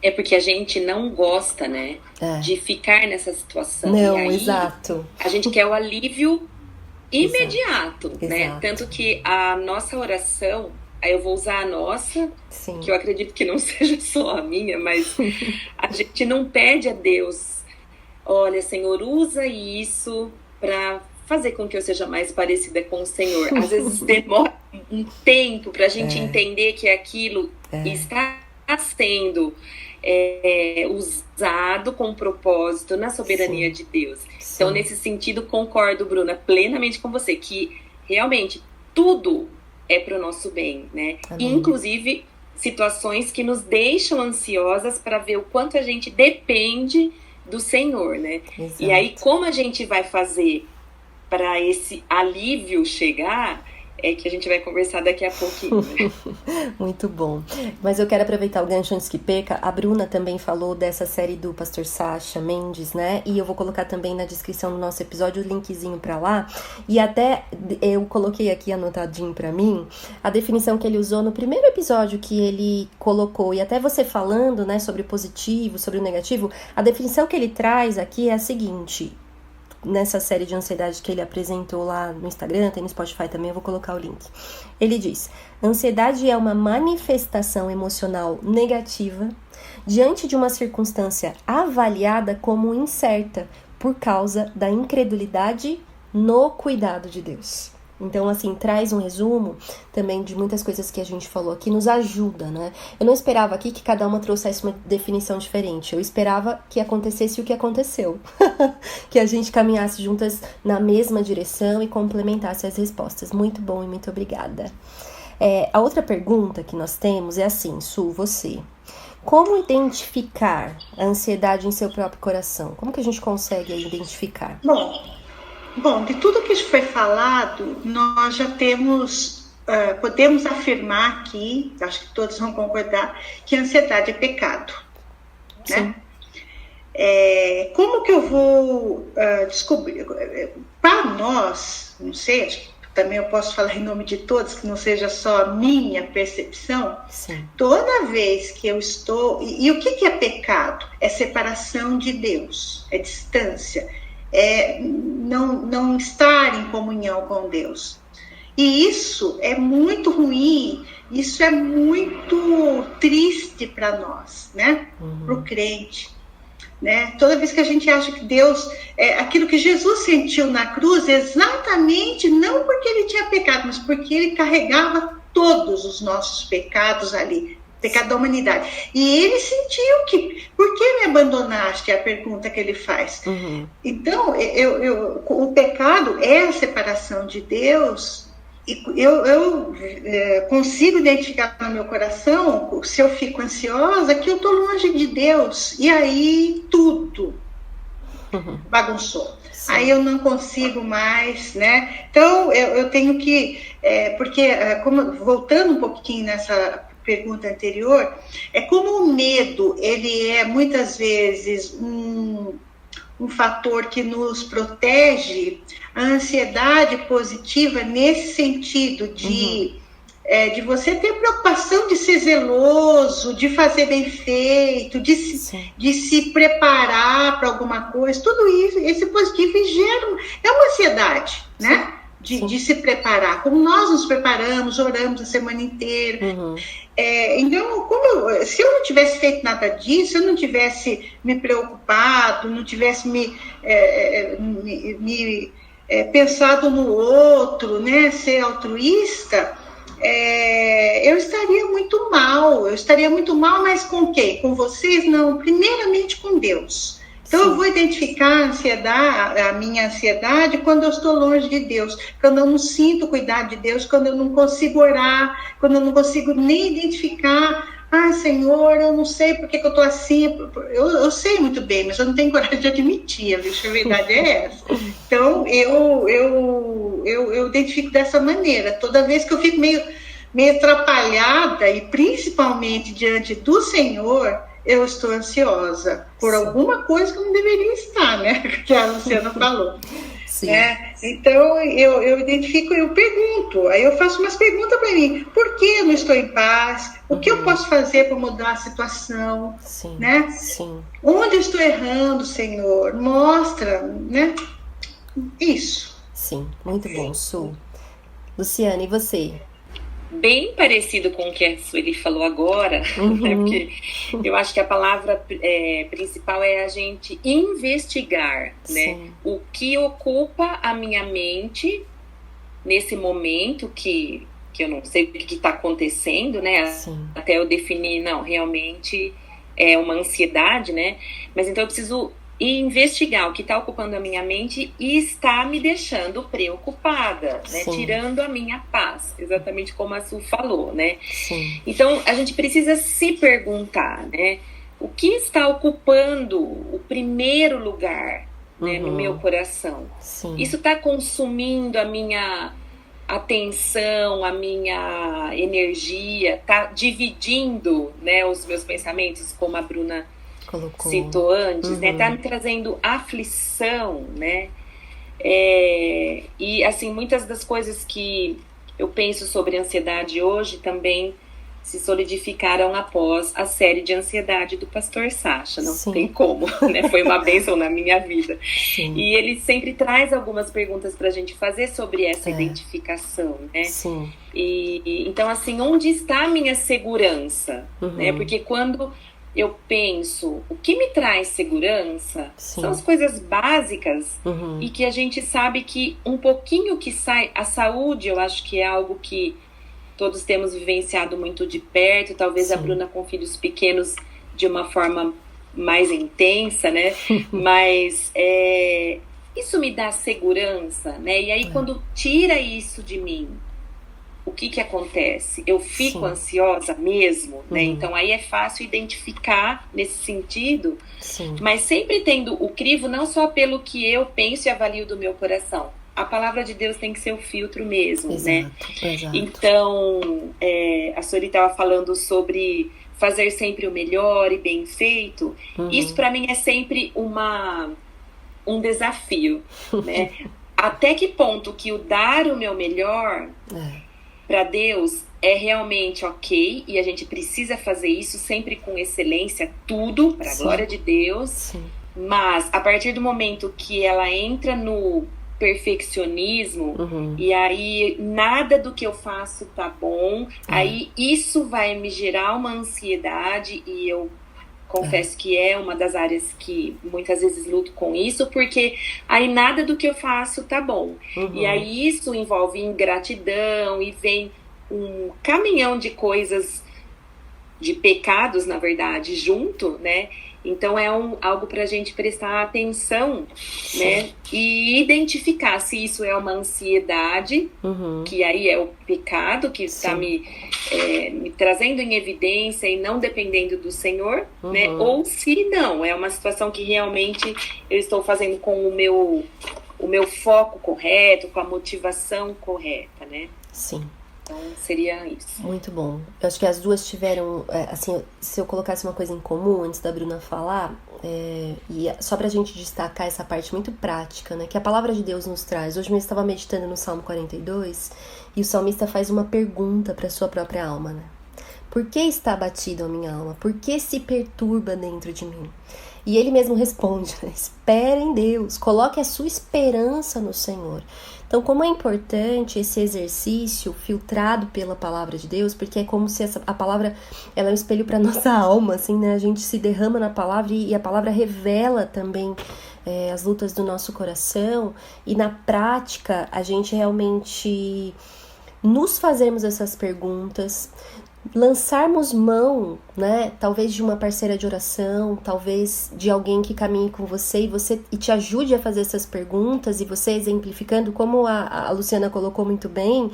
É porque a gente não gosta, né, de ficar nessa situação. Não, e aí, exato. A gente quer o alívio imediato, né? Exato. Tanto que a nossa oração, aí eu vou usar a nossa, Sim. que eu acredito que não seja só a minha, mas a gente não pede a Deus, olha, Senhor, usa isso para fazer com que eu seja mais parecida com o Senhor. Às vezes demora um tempo para a gente entender que aquilo está sendo usado com propósito na soberania de Deus. Sim. Então, nesse sentido, concordo, Bruna, plenamente com você, que realmente tudo é para o nosso bem, né? Amém. Inclusive situações que nos deixam ansiosas para ver o quanto a gente depende do Senhor, né? Exato. E aí, como a gente vai fazer para esse alívio chegar, é que a gente vai conversar daqui a pouquinho. Muito bom. Mas eu quero aproveitar o gancho antes que perca. A Bruna também falou dessa série do pastor Sacha Mendes, né? E eu vou colocar também na descrição do nosso episódio o linkzinho pra lá. E até eu coloquei aqui anotadinho pra mim a definição que ele usou no primeiro episódio que ele colocou. E até você falando, né, sobre o positivo, sobre o negativo, a definição que ele traz aqui é a seguinte: nessa série de ansiedade que ele apresentou lá no Instagram, tem no Spotify também, eu vou colocar o link. Ele diz: ansiedade é uma manifestação emocional negativa diante de uma circunstância avaliada como incerta por causa da incredulidade no cuidado de Deus. Então, assim, traz um resumo também de muitas coisas que a gente falou aqui, nos ajuda, né? Eu não esperava aqui que cada uma trouxesse uma definição diferente. Eu esperava que acontecesse o que aconteceu. Que a gente caminhasse juntas na mesma direção e complementasse as respostas. Muito bom e muito obrigada. A outra pergunta que nós temos é assim, Su, você. Como identificar a ansiedade em seu próprio coração? Como que a gente consegue identificar? Bom, de tudo que foi falado, nós já temos, podemos afirmar aqui, acho que todos vão concordar, que a ansiedade é pecado. Né? Como que eu vou descobrir? Para nós, não sei, acho que também eu posso falar em nome de todos, que não seja só a minha percepção. Sim. Toda vez que eu estou... E o que é pecado? É separação de Deus, é distância, não estar em comunhão com Deus. E isso é muito ruim, isso é muito triste para nós, né? Para o crente. Né? Toda vez que a gente acha que Deus, aquilo que Jesus sentiu na cruz, exatamente não porque ele tinha pecado, mas porque ele carregava todos os nossos pecados ali, pecado da humanidade. E ele sentiu que, por que me abandonaste? É a pergunta que ele faz. Então, o pecado é a separação de Deus. E eu consigo identificar no meu coração, se eu fico ansiosa, que eu estou longe de Deus. E aí tudo bagunçou. Sim. Aí eu não consigo mais, né? Então, eu tenho que... voltando um pouquinho nessa pergunta anterior, é como o medo, ele é muitas vezes um fator que nos protege, a ansiedade positiva nesse sentido de você ter preocupação de ser zeloso, de fazer bem feito, de se preparar para alguma coisa, tudo isso, esse positivo é uma ansiedade, né? De se preparar, como nós nos preparamos, oramos a semana inteira. Então, se eu não tivesse feito nada disso, eu não tivesse me preocupado, não tivesse pensado no outro, né, ser altruísta, eu estaria muito mal. Eu estaria muito mal, mas com quem? Com vocês? Não, primeiramente com Deus. Então, eu vou identificar a minha ansiedade quando eu estou longe de Deus, quando eu não sinto cuidado de Deus, quando eu não consigo orar, quando eu não consigo nem identificar, Senhor, eu não sei por que eu estou assim. Eu sei muito bem, mas eu não tenho coragem de admitir, a verdade é essa. Então, eu identifico dessa maneira. Toda vez que eu fico meio atrapalhada, e principalmente diante do Senhor, eu estou ansiosa por alguma coisa que eu não deveria estar, né? Que a Luciana falou. Então, eu identifico, eu pergunto, aí eu faço umas perguntas para mim. Por que eu não estou em paz? O que eu posso fazer para mudar a situação? Né? Onde eu estou errando, Senhor? Mostra, né? Isso. Sim, muito bom, Su. Luciana, e você? Bem parecido com o que a Sueli falou agora, né? Porque eu acho que a palavra principal é a gente investigar, né? O que ocupa a minha mente nesse momento que eu não sei o que está acontecendo, né? Até eu definir, não, realmente é uma ansiedade, né? Mas então eu preciso investigar o que está ocupando a minha mente e está me deixando preocupada, né? Tirando a minha paz, exatamente como a Su falou, né? Então, a gente precisa se perguntar, né? O que está ocupando o primeiro lugar, né, no meu coração? Isso está consumindo a minha atenção, a minha energia, está dividindo, né, os meus pensamentos, como a Bruna citou antes, né? Tá me trazendo aflição, né? E assim, muitas das coisas que eu penso sobre ansiedade hoje também se solidificaram após a série de ansiedade do pastor Sacha, não tem como, né? Foi uma bênção na minha vida. E ele sempre traz algumas perguntas pra gente fazer sobre essa identificação, né? E então, assim, onde está a minha segurança? Né? Porque quando eu penso, o que me traz segurança são as coisas básicas e que a gente sabe que um pouquinho que sai, a saúde, eu acho que é algo que todos temos vivenciado muito de perto, talvez a Bruna com filhos pequenos de uma forma mais intensa, né? Mas isso me dá segurança, né? E aí quando tira isso de mim, o que acontece? Eu fico ansiosa mesmo, né? Então aí é fácil identificar nesse sentido, mas sempre tendo o crivo não só pelo que eu penso e avalio do meu coração. A palavra de Deus tem que ser o filtro mesmo, né? Então, a Sueli estava falando sobre fazer sempre o melhor e bem feito. Isso para mim é sempre um desafio, né? Até que ponto que o dar o meu melhor para Deus é realmente ok, e a gente precisa fazer isso sempre com excelência, tudo para a glória de Deus, mas a partir do momento que ela entra no perfeccionismo, e aí nada do que eu faço tá bom, aí isso vai me gerar uma ansiedade, e eu confesso que é uma das áreas que muitas vezes luto com isso, porque aí nada do que eu faço tá bom. E aí isso envolve ingratidão, e vem um caminhão de coisas, de pecados, na verdade, junto, né? Então é algo para a gente prestar atenção, né? E identificar se isso é uma ansiedade, que aí é o pecado que está me trazendo em evidência e não dependendo do Senhor, né? Ou se não, é uma situação que realmente eu estou fazendo com o meu foco correto, com a motivação correta, né? Sim. Então, seria isso. Muito bom. Eu acho que as duas tiveram, assim, se eu colocasse uma coisa em comum antes da Bruna falar, e só pra gente destacar essa parte muito prática, né, que a palavra de Deus nos traz. Hoje eu estava meditando no Salmo 42, e o salmista faz uma pergunta pra sua própria alma, né? Por que está abatida a minha alma? Por que se perturba dentro de mim? E ele mesmo responde, né? Espera em Deus, coloque a sua esperança no Senhor. Então, como é importante esse exercício filtrado pela palavra de Deus, porque é como se a palavra ela é um espelho para nossa alma, assim, né? A gente se derrama na palavra e a palavra revela também as lutas do nosso coração, e na prática a gente realmente nos fazermos essas perguntas, lançarmos mão, né, talvez de uma parceira de oração, talvez de alguém que caminhe com você e te ajude a fazer essas perguntas, e você exemplificando, como a Luciana colocou muito bem,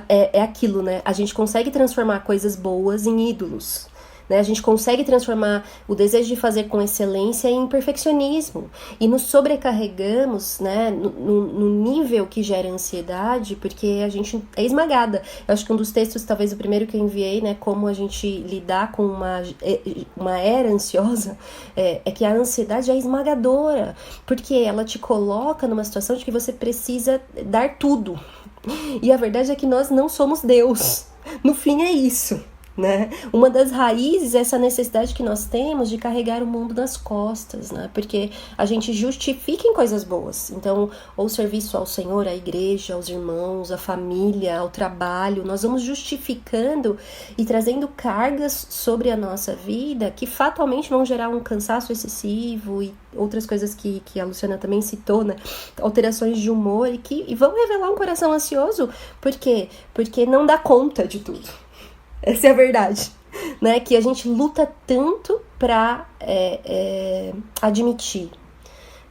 é aquilo, né, a gente consegue transformar coisas boas em ídolos, né? A gente consegue transformar o desejo de fazer com excelência em perfeccionismo, e nos sobrecarregamos, né, no nível que gera ansiedade, porque a gente é esmagada. Eu acho que um dos textos, talvez o primeiro que eu enviei, né, como a gente lidar com uma era ansiosa, é que a ansiedade é esmagadora, porque ela te coloca numa situação de que você precisa dar tudo, e a verdade é que nós não somos Deus. No fim é isso, né? Uma das raízes é essa necessidade que nós temos de carregar o mundo nas costas, né? Porque a gente justifica em coisas boas. Então, ou o serviço ao Senhor, à igreja, aos irmãos, à família, ao trabalho, nós vamos justificando e trazendo cargas sobre a nossa vida que fatalmente vão gerar um cansaço excessivo e outras coisas que a Luciana também citou, né? Alterações de humor e vão revelar um coração ansioso. Por quê? Porque não dá conta de tudo. Essa é a verdade, né? Que a gente luta tanto pra admitir.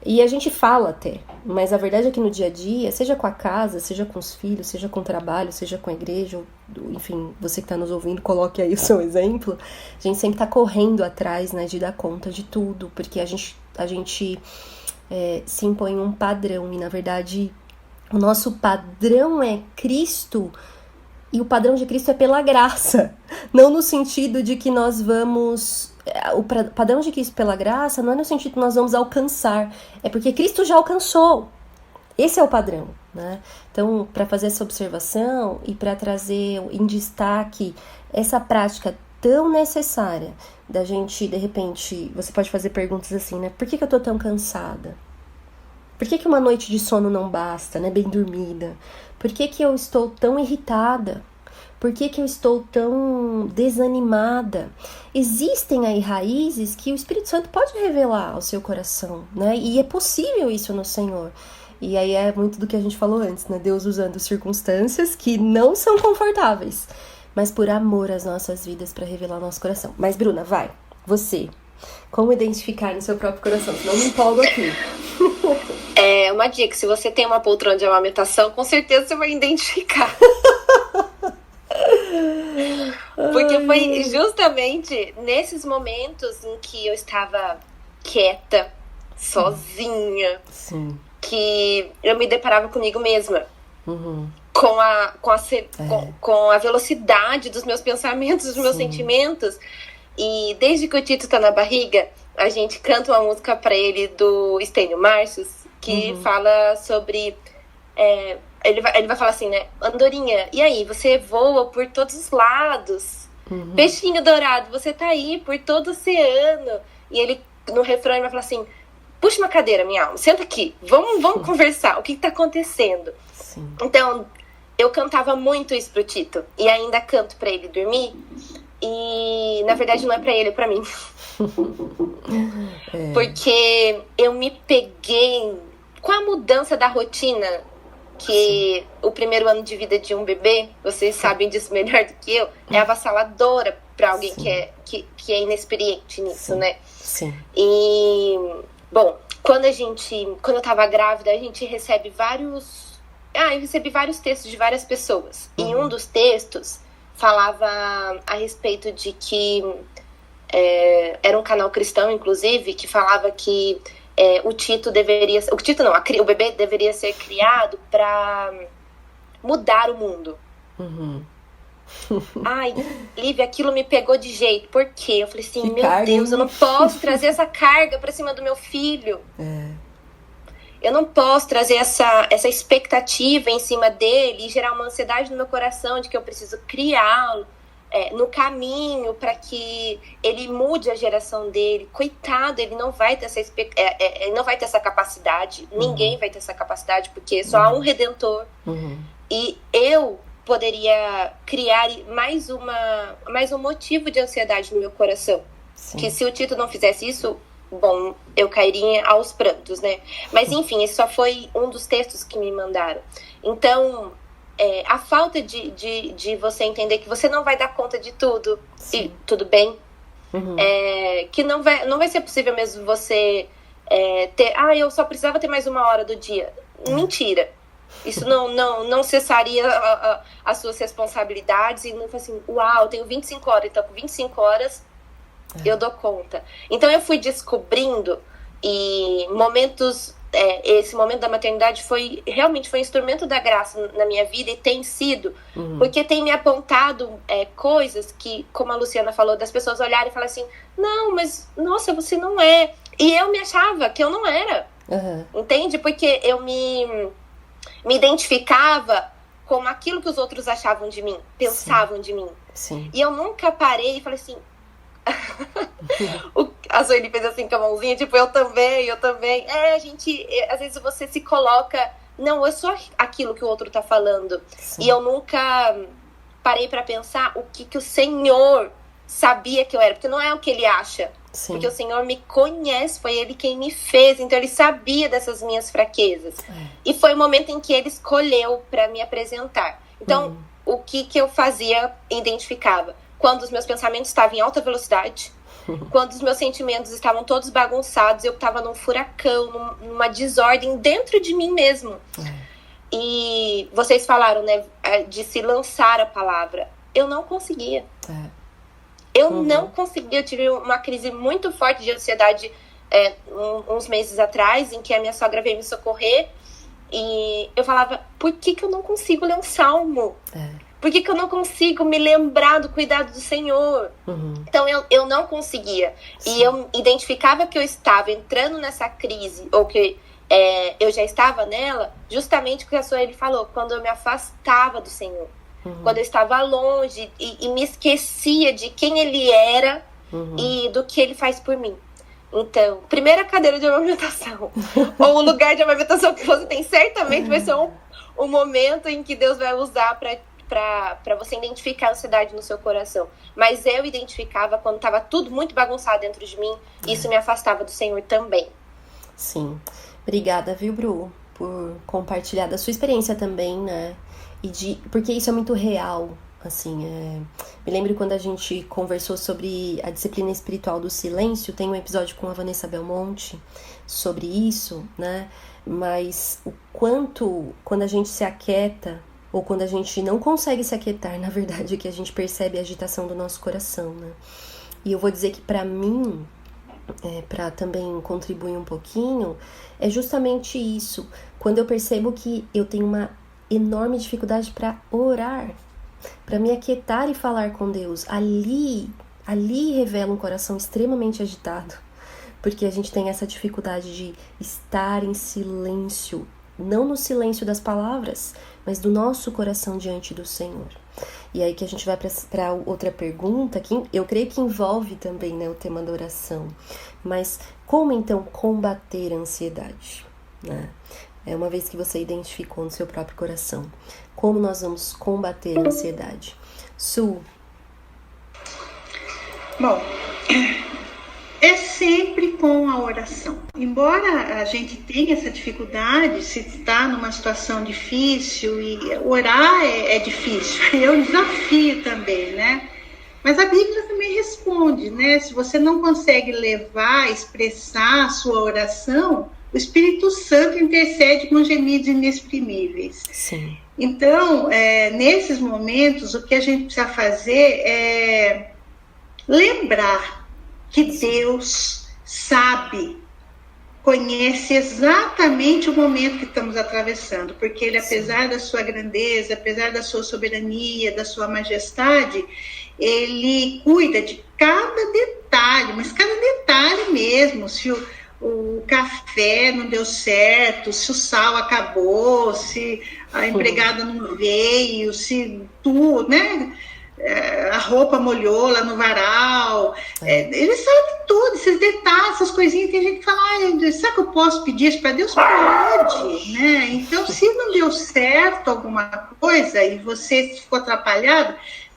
E a gente fala até, mas a verdade é que no dia a dia, seja com a casa, seja com os filhos, seja com o trabalho, seja com a igreja, enfim, você que tá nos ouvindo, coloque aí o seu exemplo, a gente sempre tá correndo atrás, né, de dar conta de tudo, porque a gente se impõe um padrão, e na verdade o nosso padrão é Cristo. E o padrão de Cristo é pela graça, não no sentido de que nós vamos... O padrão de Cristo pela graça não é no sentido que nós vamos alcançar, é porque Cristo já alcançou. Esse é o padrão, né? Então, para fazer essa observação e para trazer em destaque essa prática tão necessária da gente, de repente, você pode fazer perguntas assim, né? Por que eu tô tão cansada? Por que uma noite de sono não basta, né? Bem dormida? Por que eu estou tão irritada? Por que eu estou tão desanimada? Existem aí raízes que o Espírito Santo pode revelar ao seu coração, né? E é possível isso no Senhor. E aí é muito do que a gente falou antes, né? Deus usando circunstâncias que não são confortáveis, mas por amor às nossas vidas para revelar o nosso coração. Mas, Bruna, vai, você. Como identificar no seu próprio coração? Senão eu me empolgo aqui. É uma dica, se você tem uma poltrona de amamentação, com certeza você vai identificar. Porque foi justamente nesses momentos em que eu estava quieta, sozinha, Sim. que eu me deparava comigo mesma. Uhum. Com a velocidade dos meus pensamentos, dos meus sentimentos. E desde que o Tito tá na barriga, a gente canta uma música pra ele do Estênio Marcius, que fala sobre... Ele vai falar assim, né? Andorinha, e aí? Você voa por todos os lados. Peixinho dourado, você tá aí por todo o oceano. E ele, no refrão, ele vai falar assim... Puxa uma cadeira, minha alma, senta aqui. Vamos conversar. O que tá acontecendo? Sim. Então, eu cantava muito isso pro Tito. E ainda canto pra ele dormir. E, na verdade, não é pra ele, é pra mim. Porque eu me peguei com a mudança da rotina, que o primeiro ano de vida de um bebê, vocês sabem disso melhor do que eu, é avassaladora para alguém que é inexperiente nisso, né? Sim. E, bom, quando eu tava grávida, a gente recebe eu recebi vários textos de várias pessoas. Em um dos textos, falava a respeito de que era um canal cristão, inclusive, que falava que o bebê deveria ser criado para mudar o mundo. Ai, Lívia, aquilo me pegou de jeito. Por quê? Eu falei assim, Deus, eu não posso trazer essa carga pra cima do meu filho. Eu não posso trazer essa expectativa em cima dele e gerar uma ansiedade no meu coração de que eu preciso criá-lo no caminho para que ele mude a geração dele. Coitado, ele não vai ter ele não vai ter essa capacidade. Ninguém vai ter essa capacidade, porque só há um Redentor. E eu poderia criar mais um motivo de ansiedade no meu coração. Sim. Que se o Tito não fizesse isso, bom, eu cairia aos prantos, né? Mas enfim, esse só foi um dos textos que me mandaram. Então, a falta de você entender que você não vai dar conta de tudo, e tudo bem, que não vai ser possível mesmo você ter... eu só precisava ter mais 1 hora do dia. Mentira. Isso não cessaria as suas responsabilidades e não foi assim, uau, tenho 25 horas, então com 25 horas eu dou conta. Então eu fui descobrindo e esse momento da maternidade realmente foi um instrumento da graça na minha vida e tem sido, porque tem me apontado coisas que, como a Luciana falou, das pessoas olharem e falarem assim, não, mas nossa, você não é. E eu me achava que eu não era. Entende? Porque eu me identificava com aquilo que os outros achavam de mim, pensavam de mim. Sim. E eu nunca parei e falei assim... A Sueli fez assim com a mãozinha, tipo, eu também. Às vezes você se coloca... Não, eu sou aquilo que o outro tá falando. Sim. E eu nunca parei pra pensar o que o Senhor sabia que eu era. Porque não é o que ele acha. Sim. Porque o Senhor me conhece, foi Ele quem me fez, então Ele sabia dessas minhas fraquezas. E foi o momento em que Ele escolheu para me apresentar. Então, o que eu fazia, identificava? Quando os meus pensamentos estavam em alta velocidade, quando os meus sentimentos estavam todos bagunçados, eu estava num furacão, numa desordem dentro de mim mesmo. E vocês falaram, né, de se lançar a palavra. Eu não conseguia. Eu não conseguia, eu tive uma crise muito forte de ansiedade uns meses atrás, em que a minha sogra veio me socorrer, e eu falava, por que eu não consigo ler um salmo? Por que eu não consigo me lembrar do cuidado do Senhor? Então eu não conseguia. Sim. E eu identificava que eu estava entrando nessa crise, ou que eu já estava nela, justamente porque a Sueli falou, quando eu me afastava do Senhor. Quando eu estava longe e me esquecia de quem Ele era e do que Ele faz por mim. Então, primeira cadeira de amamentação ou o lugar de amamentação que você tem, certamente vai ser um momento em que Deus vai usar para você identificar a ansiedade no seu coração. Mas eu identificava quando estava tudo muito bagunçado dentro de mim, e isso me afastava do Senhor também. Sim. Obrigada, viu, Bru, por compartilhar da sua experiência também, né? Porque isso é muito real, assim, me lembro quando a gente conversou sobre a disciplina espiritual do silêncio, tem um episódio com a Vanessa Belmonte sobre isso, né, mas o quanto, quando a gente se aquieta, ou quando a gente não consegue se aquietar, na verdade é que a gente percebe a agitação do nosso coração, né, e eu vou dizer que pra mim, para também contribuir um pouquinho, é justamente isso, quando eu percebo que eu tenho uma enorme dificuldade para orar, para me aquietar e falar com Deus. Ali revela um coração extremamente agitado, porque a gente tem essa dificuldade de estar em silêncio, não no silêncio das palavras, mas do nosso coração diante do Senhor. E aí que a gente vai para outra pergunta, que eu creio que envolve também, né, o tema da oração. Mas como então combater a ansiedade, né? Uma vez que você identificou no seu próprio coração, como nós vamos combater a ansiedade? Su? Bom, é sempre com a oração. Embora a gente tenha essa dificuldade, se está numa situação difícil, e orar é difícil, é um desafio também, né? Mas a Bíblia também responde, né? Se você não consegue levar, expressar a sua oração, o Espírito Santo intercede com gemidos inexprimíveis. Sim. Então, nesses momentos, o que a gente precisa fazer é lembrar que Deus sabe, conhece exatamente o momento que estamos atravessando, porque Ele, apesar da sua grandeza, apesar da sua soberania, da sua majestade, Ele cuida de cada detalhe, mas cada detalhe mesmo. Se o café não deu certo, se o sal acabou, se a empregada não veio, se tudo, né? A roupa molhou lá no varal. Ele sabe tudo, esses detalhes, essas coisinhas. Tem gente que fala, será que eu posso pedir isso para Deus? Pode, né? Então, se não deu certo alguma coisa e você ficou atrapalhado,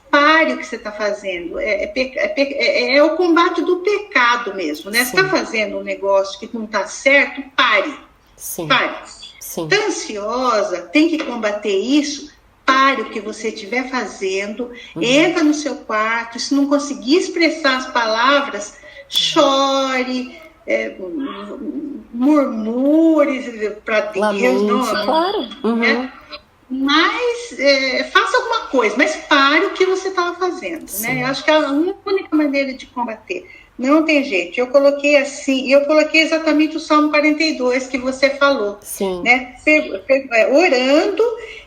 pare o que você está fazendo. É o combate do pecado mesmo, né? Sim. Você está fazendo um negócio que não está certo, pare. Sim. Pare. Sim. Está ansiosa, tem que combater isso. Pare o que você estiver fazendo, entra no seu quarto, se não conseguir expressar as palavras, chore, murmure para Deus. Não, claro. Né? Mas faça alguma coisa, mas pare o que você estava fazendo. Né? Eu acho que é a única maneira de combater. Não tem jeito. Eu coloquei assim, eu coloquei exatamente o Salmo 42 que você falou. Sim. Né? Orando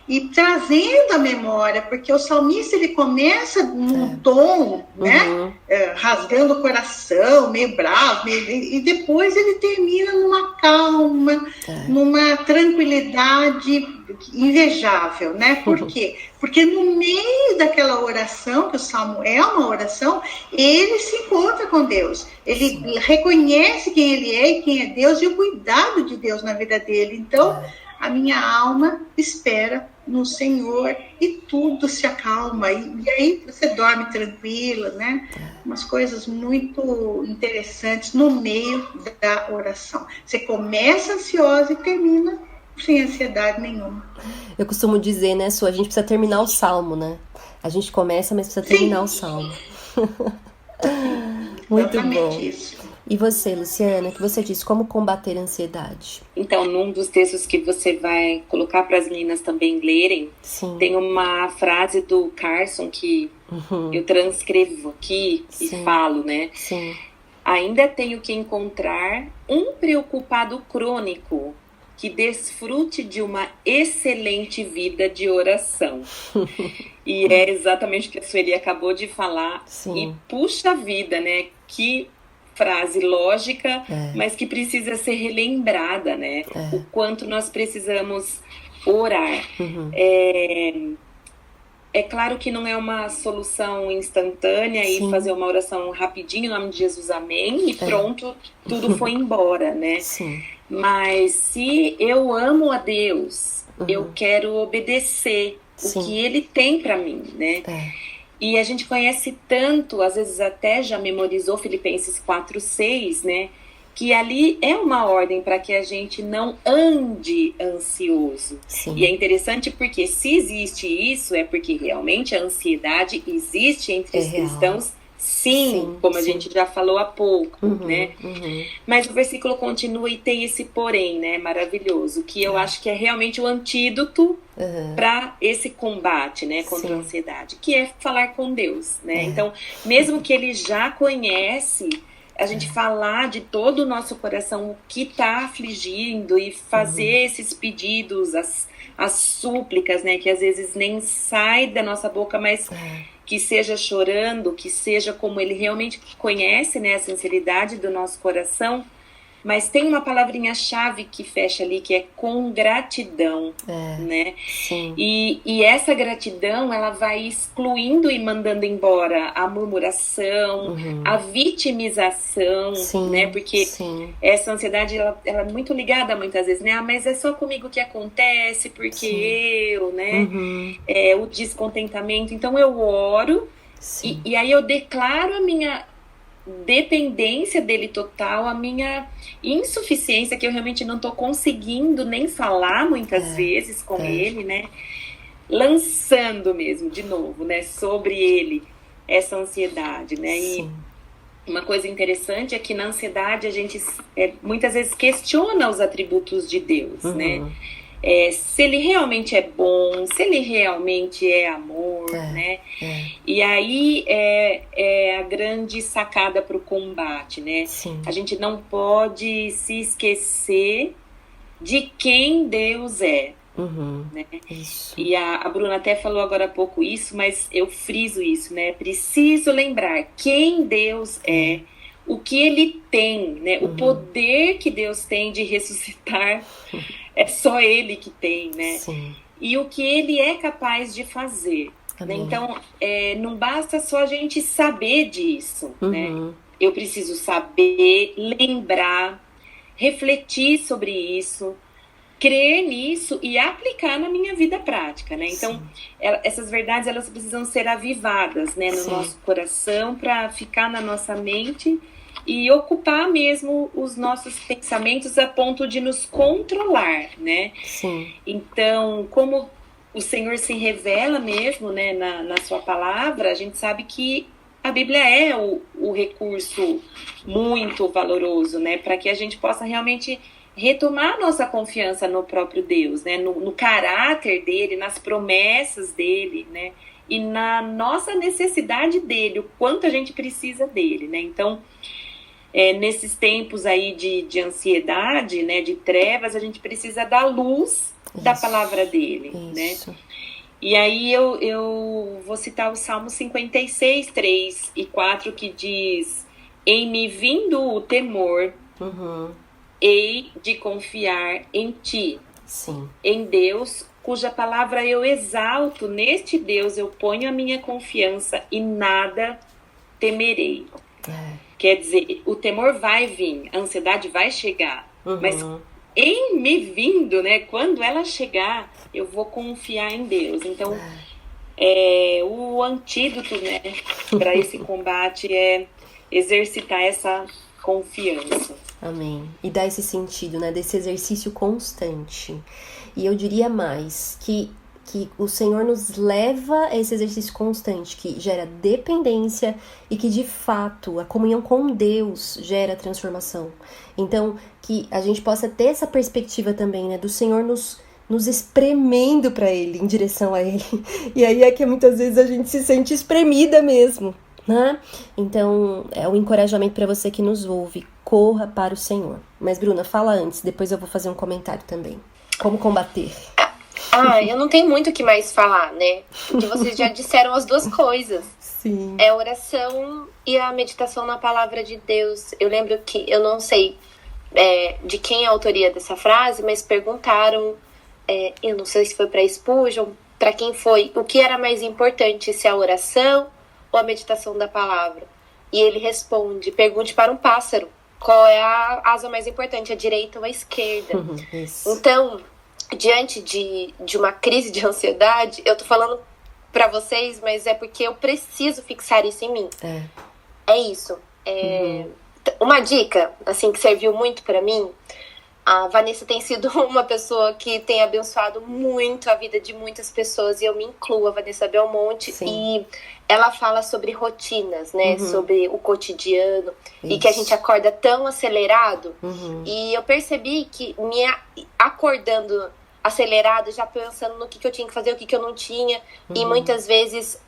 e trazendo a memória, porque o salmista ele começa num tom, né? Rasgando o coração, meio bravo, e depois ele termina numa calma, numa tranquilidade invejável, né? Por quê? Porque no meio daquela oração, que o Salmo é uma oração, ele se encontra com Deus. Ele reconhece quem ele é e quem é Deus e o cuidado de Deus na vida dele. Então, a minha alma espera no Senhor e tudo se acalma. E aí você dorme tranquila, né? Umas coisas muito interessantes no meio da oração. Você começa ansiosa e termina sem ansiedade nenhuma. Eu costumo dizer, né, Su, a gente precisa terminar o salmo, né? A gente começa, mas precisa terminar o salmo. Muito bom. Isso. E você, Luciana, que você disse, como combater a ansiedade? Então, num dos textos que você vai colocar para as meninas também lerem, Sim. tem uma frase do Carson que eu transcrevo aqui e falo, né? Sim. Ainda tenho que encontrar um preocupado crônico que desfrute de uma excelente vida de oração. E é exatamente o que a Sueli acabou de falar. Sim. E puxa vida, né? Que frase lógica, mas que precisa ser relembrada, né? O quanto nós precisamos orar. É claro que não é uma solução instantânea e fazer uma oração rapidinho, em nome de Jesus, amém, e pronto, tudo foi embora, né? Sim. Mas se eu amo a Deus, eu quero obedecer o que Ele tem para mim, né? E a gente conhece tanto, às vezes até já memorizou Filipenses 4:6, né? Que ali é uma ordem para que a gente não ande ansioso. Sim. E é interessante porque se existe isso, é porque realmente a ansiedade existe entre os cristãos, sim, como a gente já falou há pouco, né? Mas o versículo continua e tem esse porém, né? Maravilhoso, que eu acho que é realmente o antídoto para esse combate, né? Contra a ansiedade, que é falar com Deus, né? Então, mesmo que ele já conhece, a gente falar de todo o nosso coração o que está afligindo e fazer esses pedidos, as súplicas, né? Que às vezes nem sai da nossa boca, mas que seja chorando, que seja como ele realmente conhece, né? A sinceridade do nosso coração. Mas tem uma palavrinha-chave que fecha ali, que é com gratidão, né? Sim. E essa gratidão, ela vai excluindo e mandando embora a murmuração, a vitimização, né? Porque essa ansiedade, ela é muito ligada muitas vezes, né? Ah, mas é só comigo que acontece, porque eu, né? O descontentamento. Então eu oro e aí eu declaro a minha dependência dele total, a minha insuficiência, que eu realmente não tô conseguindo nem falar muitas vezes com ele, né? Lançando mesmo, de novo, né? Sobre ele essa ansiedade, né? Sim. E uma coisa interessante é que na ansiedade a gente muitas vezes questiona os atributos de Deus, né? Se ele realmente é bom, se ele realmente é amor, né? E aí é a grande sacada para o combate, né? Sim. A gente não pode se esquecer de quem Deus é. Né? Isso. E a Bruna até falou agora há pouco isso, mas eu friso isso, né? Preciso lembrar quem Deus é, o que ele tem, né? O poder que Deus tem de ressuscitar. É só ele que tem, né? Sim. E o que ele é capaz de fazer. Né? Então, não basta só a gente saber disso, né? Eu preciso saber, lembrar, refletir sobre isso, crer nisso e aplicar na minha vida prática, né? Então, essas verdades, elas precisam ser avivadas, né? No nosso coração, para ficar na nossa mente e ocupar mesmo os nossos pensamentos a ponto de nos controlar, né? Sim. Então, como o Senhor se revela mesmo, né, na sua palavra, a gente sabe que a Bíblia é o recurso muito valoroso, né? Para que a gente possa realmente retomar nossa confiança no próprio Deus, né? No caráter dele, nas promessas dele, né? E na nossa necessidade dele, o quanto a gente precisa dele, né? Então, nesses tempos aí de ansiedade, né, de trevas, a gente precisa da luz da palavra dele, né? E aí eu vou citar o Salmo 56, 3 e 4, que diz: em me vindo o temor, hei de confiar em ti, em Deus, cuja palavra eu exalto, neste Deus eu ponho a minha confiança e nada temerei. Quer dizer, o temor vai vir, a ansiedade vai chegar, mas em me vindo, né, quando ela chegar, eu vou confiar em Deus. Então, o antídoto, né, para esse combate é exercitar essa confiança. Amém. E dá esse sentido, né, desse exercício constante. E eu diria mais, que o Senhor nos leva a esse exercício constante, que gera dependência e que, de fato, a comunhão com Deus gera transformação. Então, que a gente possa ter essa perspectiva também, né, do Senhor nos espremendo para Ele, em direção a Ele. E aí é que muitas vezes a gente se sente espremida mesmo, né? Então, é um encorajamento para você que nos ouve. Corra para o Senhor. Mas, Bruna, fala antes, depois eu vou fazer um comentário também. Como combater? Eu não tenho muito o que mais falar, né? Porque vocês já disseram as duas coisas. Sim. É a oração e a meditação na palavra de Deus. Eu lembro que, eu não sei de quem é a autoria dessa frase, mas perguntaram, eu não sei se foi para Spurgeon, para quem foi, o que era mais importante, se a oração ou a meditação da palavra? E ele responde: pergunte para um pássaro, qual é a asa mais importante, a direita ou a esquerda? Então, diante de uma crise de ansiedade, eu tô falando pra vocês, mas é porque eu preciso fixar isso em mim. É isso. Uma dica, assim, que serviu muito pra mim, a Vanessa tem sido uma pessoa que tem abençoado muito a vida de muitas pessoas, e eu me incluo, a Vanessa Belmonte. Sim. E ela fala sobre rotinas, né? Sobre o cotidiano. Isso. E que a gente acorda tão acelerado. E eu percebi que me acordando acelerado, já pensando no que eu tinha que fazer, o que eu não tinha, e muitas vezes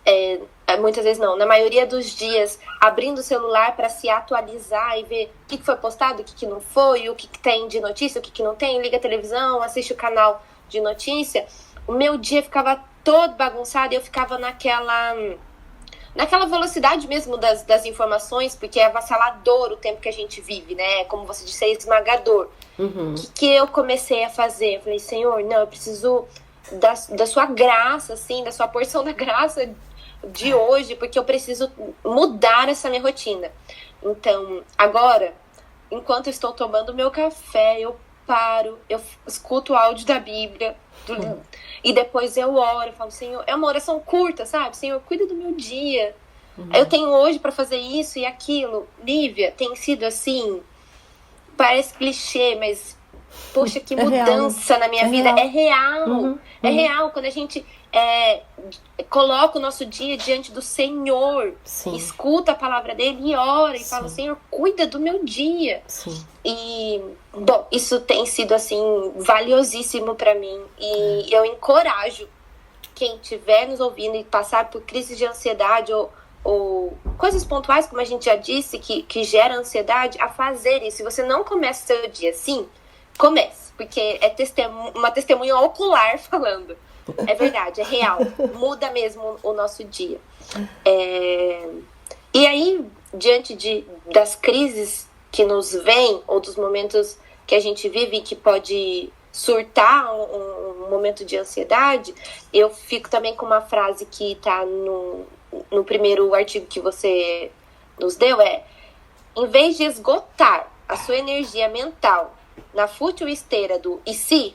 não, na maioria dos dias, abrindo o celular para se atualizar e ver o que foi postado, o que não foi, o que tem de notícia, o que não tem, liga a televisão, assiste o canal de notícia, o meu dia ficava todo bagunçado e eu ficava naquela velocidade mesmo das informações, porque é avassalador o tempo que a gente vive, né? Como você disse, é esmagador. O que eu comecei a fazer? Eu falei: Senhor, não, eu preciso da sua graça, assim, da sua porção da graça de hoje, porque eu preciso mudar essa minha rotina. Então, agora, enquanto eu estou tomando meu café, eu paro, eu escuto o áudio da Bíblia, e depois eu oro, eu falo: Senhor, é uma oração curta, sabe? Senhor, cuida do meu dia. Eu tenho hoje para fazer isso e aquilo. Lívia, tem sido assim, parece clichê, mas poxa, que mudança na minha vida. É real. É real. Quando a gente coloca o nosso dia diante do Senhor, Sim. escuta a palavra dele e ora, e Sim. fala, Senhor, cuida do meu dia. Sim. E, bom, isso tem sido, assim, valiosíssimo para mim. E eu encorajo quem estiver nos ouvindo e passar por crises de ansiedade ou coisas pontuais, como a gente já disse, que gera ansiedade, a fazer isso. Se você não começa o seu dia assim, comece, porque é uma testemunha ocular falando. É verdade, é real. Muda mesmo o nosso dia. E aí, diante das crises que nos vêm, ou dos momentos que a gente vive que pode surtar um momento de ansiedade, eu fico também com uma frase que está no primeiro artigo que você nos deu, em vez de esgotar a sua energia mental na fútil esteira do e se,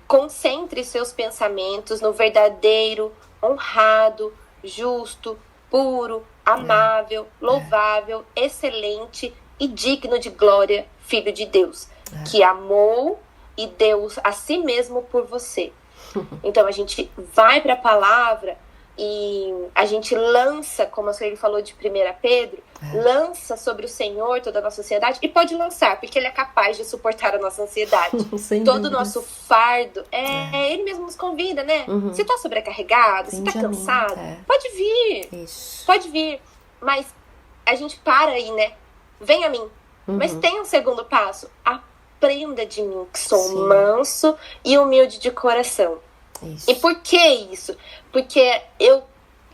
concentre seus pensamentos no verdadeiro, honrado, justo, puro, amável, louvável, excelente e digno de glória, Filho de Deus, que amou e deu a si mesmo por você. Então a gente vai para a palavra e a gente lança, como a senhora falou de 1 Pedro, lança sobre o Senhor toda a nossa ansiedade, e pode lançar, porque Ele é capaz de suportar a nossa ansiedade. Todo o nosso fardo, Ele mesmo nos convida, né? Você tá sobrecarregado, você tá cansado, pode vir, pode vir, mas a gente para aí, né? Vem a mim, mas tem um segundo passo, aprenda de mim, que sou manso e humilde de coração. Isso. E por que isso? Porque eu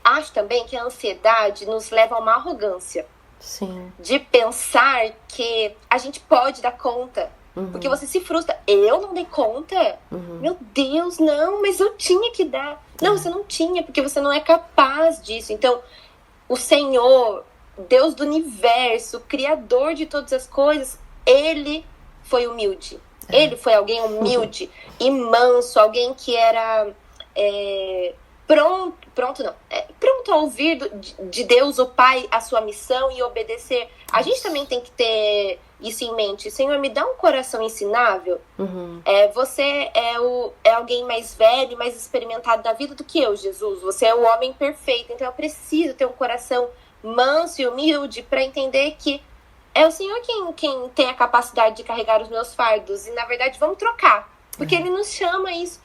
acho também que a ansiedade nos leva a uma arrogância. Sim. De pensar que a gente pode dar conta. Porque você se frustra. Eu não dei conta? Meu Deus, não, mas eu tinha que dar. Não, você não tinha, porque você não é capaz disso. Então, o Senhor, Deus do universo, Criador de todas as coisas, Ele foi humilde. Ele foi alguém humilde e manso, alguém que era pronto a ouvir de Deus, o Pai, a sua missão e obedecer. A gente também tem que ter isso em mente. Senhor, me dá um coração ensinável. Você é alguém mais velho, mais experimentado da vida do que eu, Jesus. Você é o homem perfeito, então eu preciso ter um coração manso e humilde para entender que é o Senhor quem tem a capacidade de carregar os meus fardos. E, na verdade, vamos trocar. Porque Ele nos chama isso.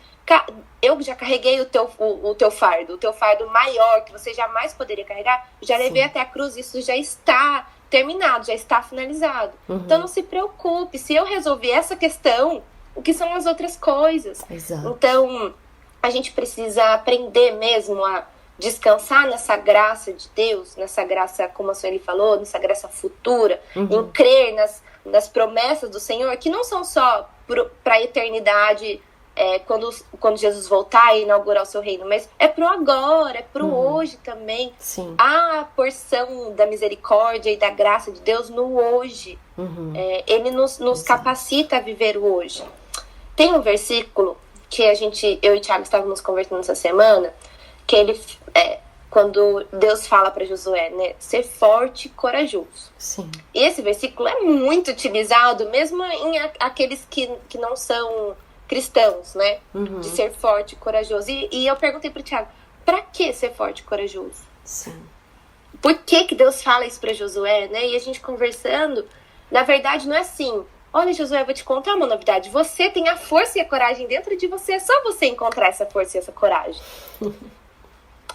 Eu já carreguei o teu fardo maior, que você jamais poderia carregar. Já levei até a cruz, isso já está terminado, já está finalizado. Então, não se preocupe. Se eu resolver essa questão, o que são as outras coisas? Exato. Então, a gente precisa aprender mesmo a descansar nessa graça de Deus, nessa graça, como a senhora falou, nessa graça futura, em crer nas promessas do Senhor, que não são só para a eternidade, quando Jesus voltar e inaugurar o seu reino, mas é pro agora, é pro hoje também. Sim. A porção da misericórdia e da graça de Deus no hoje. Ele nos capacita a viver o hoje. Tem um versículo que eu e o Thiago estávamos conversando essa semana, que ele, quando Deus fala para Josué, né, ser forte e corajoso. Sim. E esse versículo é muito utilizado, mesmo em aqueles que não são cristãos, né, de ser forte e corajoso. E eu perguntei pro Thiago, para que ser forte e corajoso? Sim. Por que Deus fala isso para Josué, né? E a gente conversando, na verdade não é assim, olha, Josué, eu vou te contar uma novidade, você tem a força e a coragem dentro de você, é só você encontrar essa força e essa coragem.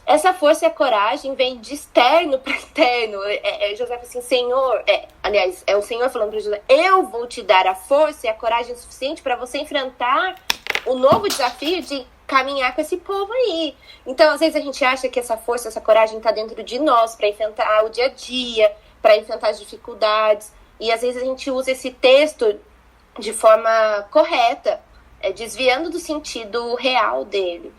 Essa força e a coragem vem de externo para interno. José fala assim, Senhor... aliás, é o Senhor falando para José, eu vou te dar a força e a coragem suficiente para você enfrentar o novo desafio de caminhar com esse povo aí. Então, às vezes a gente acha que essa força, essa coragem está dentro de nós para enfrentar o dia a dia, para enfrentar as dificuldades. E às vezes a gente usa esse texto de forma correta, desviando do sentido real dele.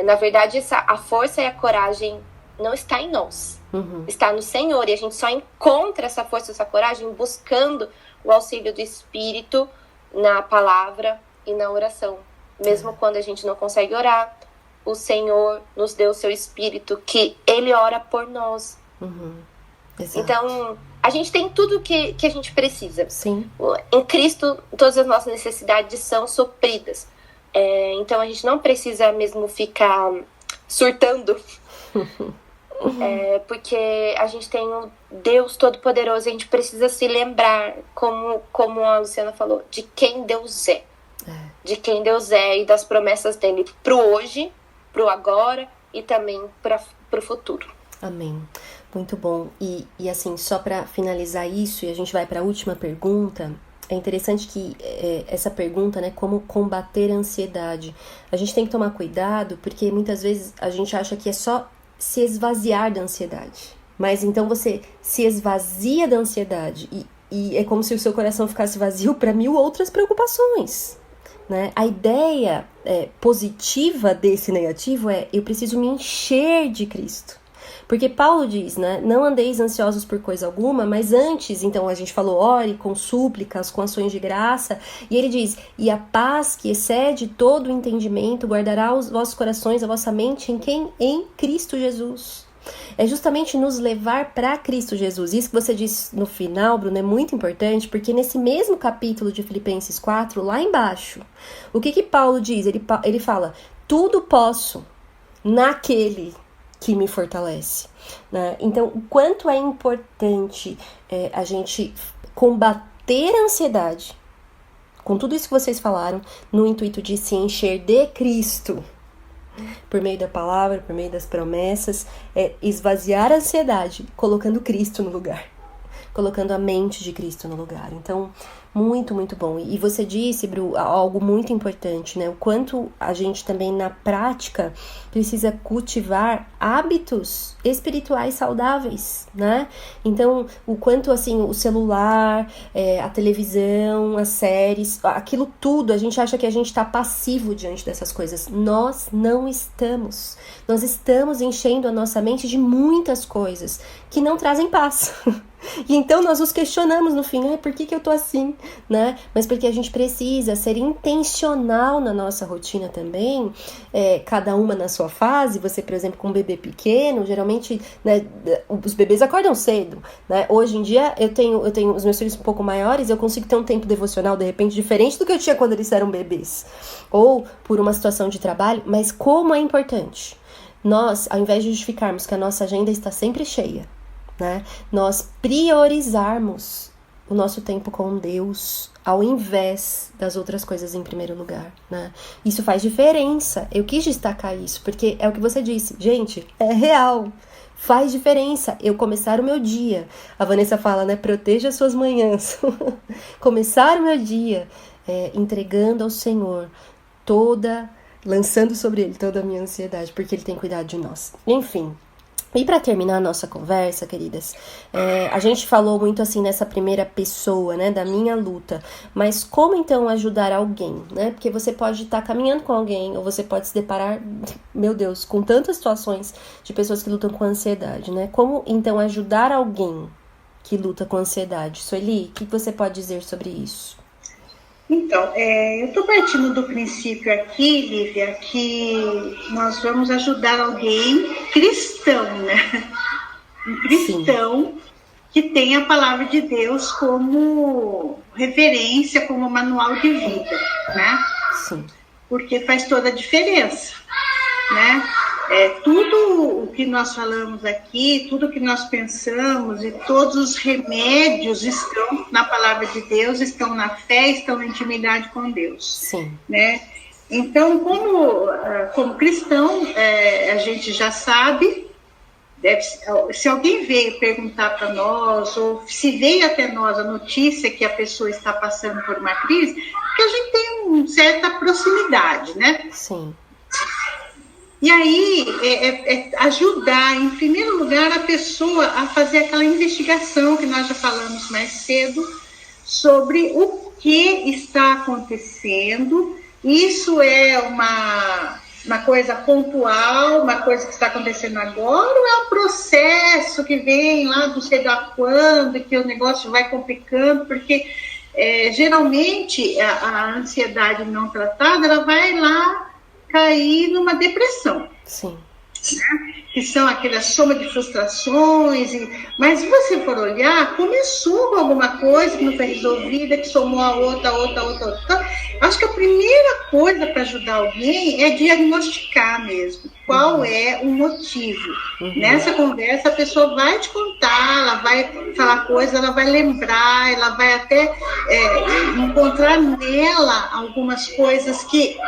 Na verdade, a força e a coragem não está em nós, está no Senhor, e a gente só encontra essa força e essa coragem buscando o auxílio do Espírito na palavra e na oração. Mesmo quando a gente não consegue orar, o Senhor nos deu o seu Espírito, que Ele ora por nós. Então, a gente tem tudo que a gente precisa. Sim. Em Cristo, todas as nossas necessidades são supridas. Então a gente não precisa mesmo ficar surtando, porque a gente tem um Deus Todo-Poderoso, a gente precisa se lembrar, como a Luciana falou, de quem Deus é. De quem Deus é e das promessas dele pro hoje, pro agora e também pro futuro. Amém. Muito bom. E assim, só para finalizar isso, e a gente vai para a última pergunta, é interessante que essa pergunta, né, como combater a ansiedade, a gente tem que tomar cuidado, porque muitas vezes a gente acha que é só se esvaziar da ansiedade. Mas então você se esvazia da ansiedade e é como se o seu coração ficasse vazio para 1000 outras preocupações. Né? A ideia positiva desse negativo é: eu preciso me encher de Cristo. Porque Paulo diz, né? Não andeis ansiosos por coisa alguma, mas antes, então a gente falou, ore com súplicas, com ações de graça. E ele diz: e a paz que excede todo o entendimento guardará os vossos corações, a vossa mente em quem? Em Cristo Jesus. É justamente nos levar para Cristo Jesus. Isso que você disse no final, Bruno, é muito importante, porque nesse mesmo capítulo de Filipenses 4, lá embaixo, o que Paulo diz? Ele fala: tudo posso naquele que me fortalece. Né? Então, o quanto é importante a gente combater a ansiedade, com tudo isso que vocês falaram, no intuito de se encher de Cristo, por meio da palavra, por meio das promessas, esvaziar a ansiedade, colocando Cristo no lugar, colocando a mente de Cristo no lugar. Então, muito, muito bom. E você disse, Bru, algo muito importante, né? O quanto a gente também, na prática, precisa cultivar hábitos espirituais saudáveis, né? Então, o quanto, assim, o celular, a televisão, as séries, aquilo tudo, a gente acha que a gente tá passivo diante dessas coisas. Nós não estamos. Nós estamos enchendo a nossa mente de muitas coisas que não trazem paz. E então nós nos questionamos no fim: por que eu tô assim, né? Mas porque a gente precisa ser intencional na nossa rotina também, cada uma na sua fase. Você, por exemplo, com um bebê pequeno, geralmente, né, os bebês acordam cedo, né? Hoje em dia eu tenho os meus filhos um pouco maiores, eu consigo ter um tempo devocional de repente diferente do que eu tinha quando eles eram bebês, ou por uma situação de trabalho. Mas como é importante nós, ao invés de justificarmos que a nossa agenda está sempre cheia, né, nós priorizarmos o nosso tempo com Deus ao invés das outras coisas em primeiro lugar, né? Isso faz diferença. Eu quis destacar isso porque é o que você disse, gente, é real. Faz diferença eu começar o meu dia. A Vanessa fala, né? Proteja as suas manhãs. Começar o meu dia entregando ao Senhor lançando sobre Ele toda a minha ansiedade, porque Ele tem cuidado de nós. Enfim. E para terminar a nossa conversa, queridas, a gente falou muito assim nessa primeira pessoa, né, da minha luta, mas como então ajudar alguém, né? Porque você pode estar caminhando com alguém, ou você pode se deparar, meu Deus, com tantas situações de pessoas que lutam com ansiedade, né? Como então ajudar alguém que luta com ansiedade? Sueli, o que você pode dizer sobre isso? Então, eu estou partindo do princípio aqui, Lívia, que nós vamos ajudar alguém cristão, né? Um cristão. Sim. Que tem a palavra de Deus como referência, como manual de vida, né? Sim. Porque faz toda a diferença, né? Tudo o que nós falamos aqui, tudo o que nós pensamos e todos os remédios estão na palavra de Deus, estão na fé, estão na intimidade com Deus. Sim. Né? Então, como cristão, a gente já sabe, se alguém veio perguntar para nós, ou se veio até nós a notícia que a pessoa está passando por uma crise, porque a gente tem uma certa proximidade, né? Sim. E aí, ajudar, em primeiro lugar, a pessoa a fazer aquela investigação que nós já falamos mais cedo sobre o que está acontecendo. Isso é uma coisa pontual, uma coisa que está acontecendo agora, ou é um processo que vem lá do sei lá quando, que o negócio vai complicando, porque geralmente a ansiedade não tratada, ela vai lá cair numa depressão. Sim. que são aquela soma de frustrações, mas se você for olhar, começou com alguma coisa que não foi resolvida, que somou a outra. Acho que a primeira coisa para ajudar alguém é diagnosticar mesmo qual é o motivo. Nessa conversa a pessoa vai te contar, ela vai falar coisas, ela vai lembrar, ela vai até encontrar nela algumas coisas que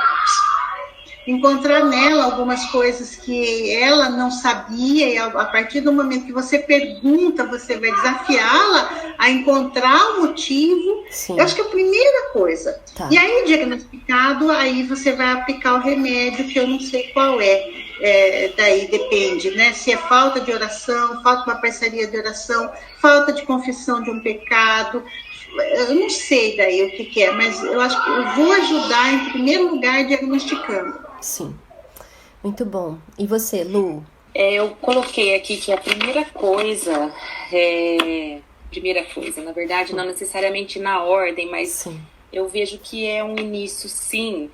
ela não sabia, e a partir do momento que você pergunta, você vai desafiá-la a encontrar o motivo. Sim. Eu acho que é a primeira coisa. Tá. E aí, diagnosticado, aí você vai aplicar o remédio, que eu não sei qual daí depende, né? Se é falta de oração, falta de uma parceria de oração, falta de confissão de um pecado. Eu não sei daí o que é, mas eu acho que eu vou ajudar, em primeiro lugar, diagnosticando. Sim, muito bom. E você, Lu? Eu coloquei aqui que a primeira coisa, na verdade, não necessariamente na ordem, mas Sim. Eu vejo que é um início, sim,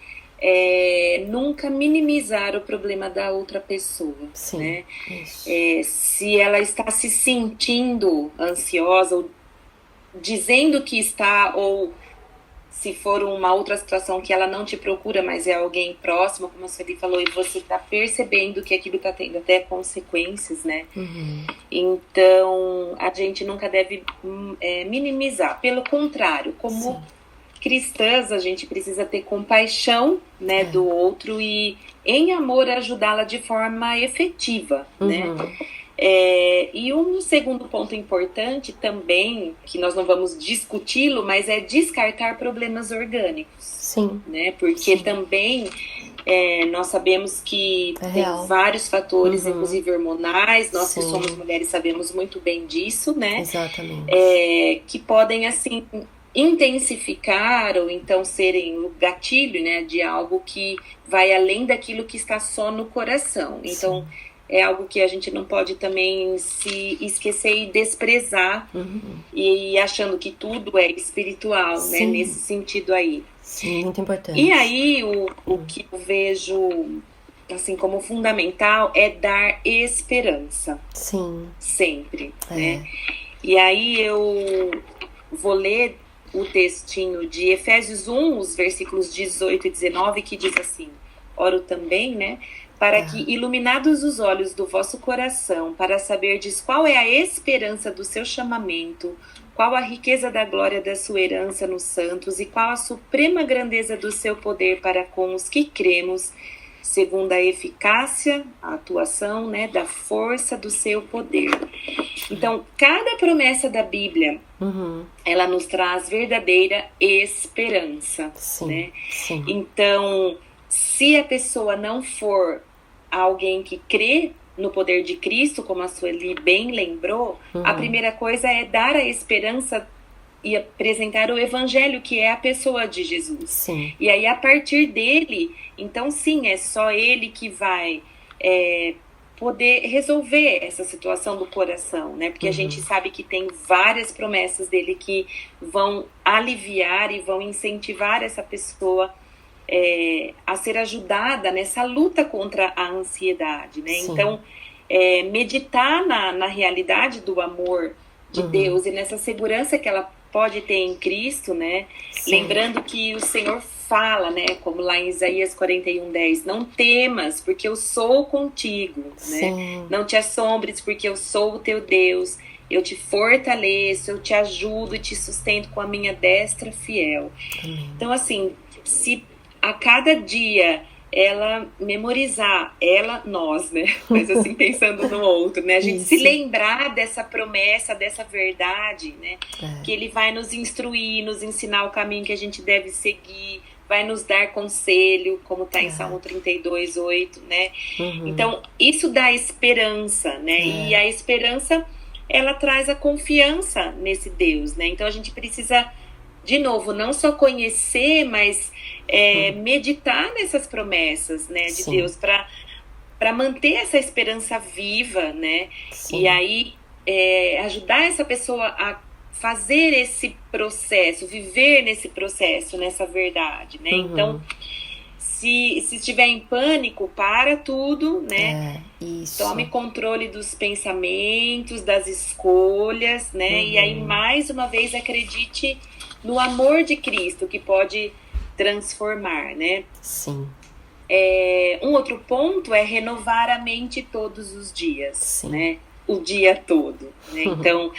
nunca minimizar o problema da outra pessoa. Sim, né? Isso. Se ela está se sentindo ansiosa, ou dizendo que está, ou se for uma outra situação que ela não te procura, mas é alguém próximo, como a Sueli falou, e você está percebendo que aquilo está tendo até consequências, né? Então, a gente nunca deve minimizar. Pelo contrário, como cristãs, a gente precisa ter compaixão, né, do outro e, em amor, ajudá-la de forma efetiva, né? E um segundo ponto importante também, que nós não vamos discuti-lo, mas é descartar problemas orgânicos. Sim. Né? Porque também nós sabemos que tem vários fatores, inclusive hormonais, nós que somos mulheres sabemos muito bem disso, né? Exatamente. Que podem, assim, intensificar ou então serem o gatilho, né, de algo que vai além daquilo que está só no coração. Então, é algo que a gente não pode também se esquecer e desprezar, e achando que tudo é espiritual, né? Nesse sentido aí. Sim, muito importante. E aí, o que eu vejo, assim, como fundamental é dar esperança. Sim. Sempre, né? E aí eu vou ler o textinho de Efésios 1, os versículos 18 e 19, que diz assim: oro também, né? Para que, iluminados os olhos do vosso coração, para saberdes qual é a esperança do seu chamamento, qual a riqueza da glória da sua herança nos santos, e qual a suprema grandeza do seu poder para com os que cremos, segundo a eficácia, a atuação, né, da força do seu poder. Então, cada promessa da Bíblia, ela nos traz verdadeira esperança, né? Então, se a pessoa não for alguém que crê no poder de Cristo, como a Sueli bem lembrou, a primeira coisa é dar a esperança e apresentar o evangelho, que é a pessoa de Jesus. E aí, a partir dele, então sim, é só ele que vai poder resolver essa situação do coração, né? Porque a gente sabe que tem várias promessas dele que vão aliviar e vão incentivar essa pessoa a ser ajudada nessa luta contra a ansiedade, né? Então, meditar na realidade do amor de Deus e nessa segurança que ela pode ter em Cristo, né? Lembrando que o Senhor fala, né? Como lá em Isaías 41:10, não temas, porque eu sou contigo, né? Não te assombres, porque eu sou o teu Deus. Eu te fortaleço, eu te ajudo e te sustento com a minha destra fiel. Então, assim, se a cada dia ela memorizar, nós, né? Mas assim, pensando no outro, né? A gente se lembrar dessa promessa, dessa verdade, né? Que ele vai nos instruir, nos ensinar o caminho que a gente deve seguir, vai nos dar conselho, como está em Salmo 32:8, né? Então, isso dá esperança, né? E a esperança, ela traz a confiança nesse Deus, né? Então, a gente precisa, de novo, não só conhecer, mas meditar nessas promessas, né, de Deus, para manter essa esperança viva, né? E aí ajudar essa pessoa a fazer esse processo, viver nesse processo, nessa verdade, né? Então, Se estiver em pânico, para tudo, né? Isso. Tome controle dos pensamentos, das escolhas, né? E aí, mais uma vez, acredite no amor de Cristo, que pode transformar, né? Sim. Um outro ponto é renovar a mente todos os dias, Sim. né? O dia todo, né? Então,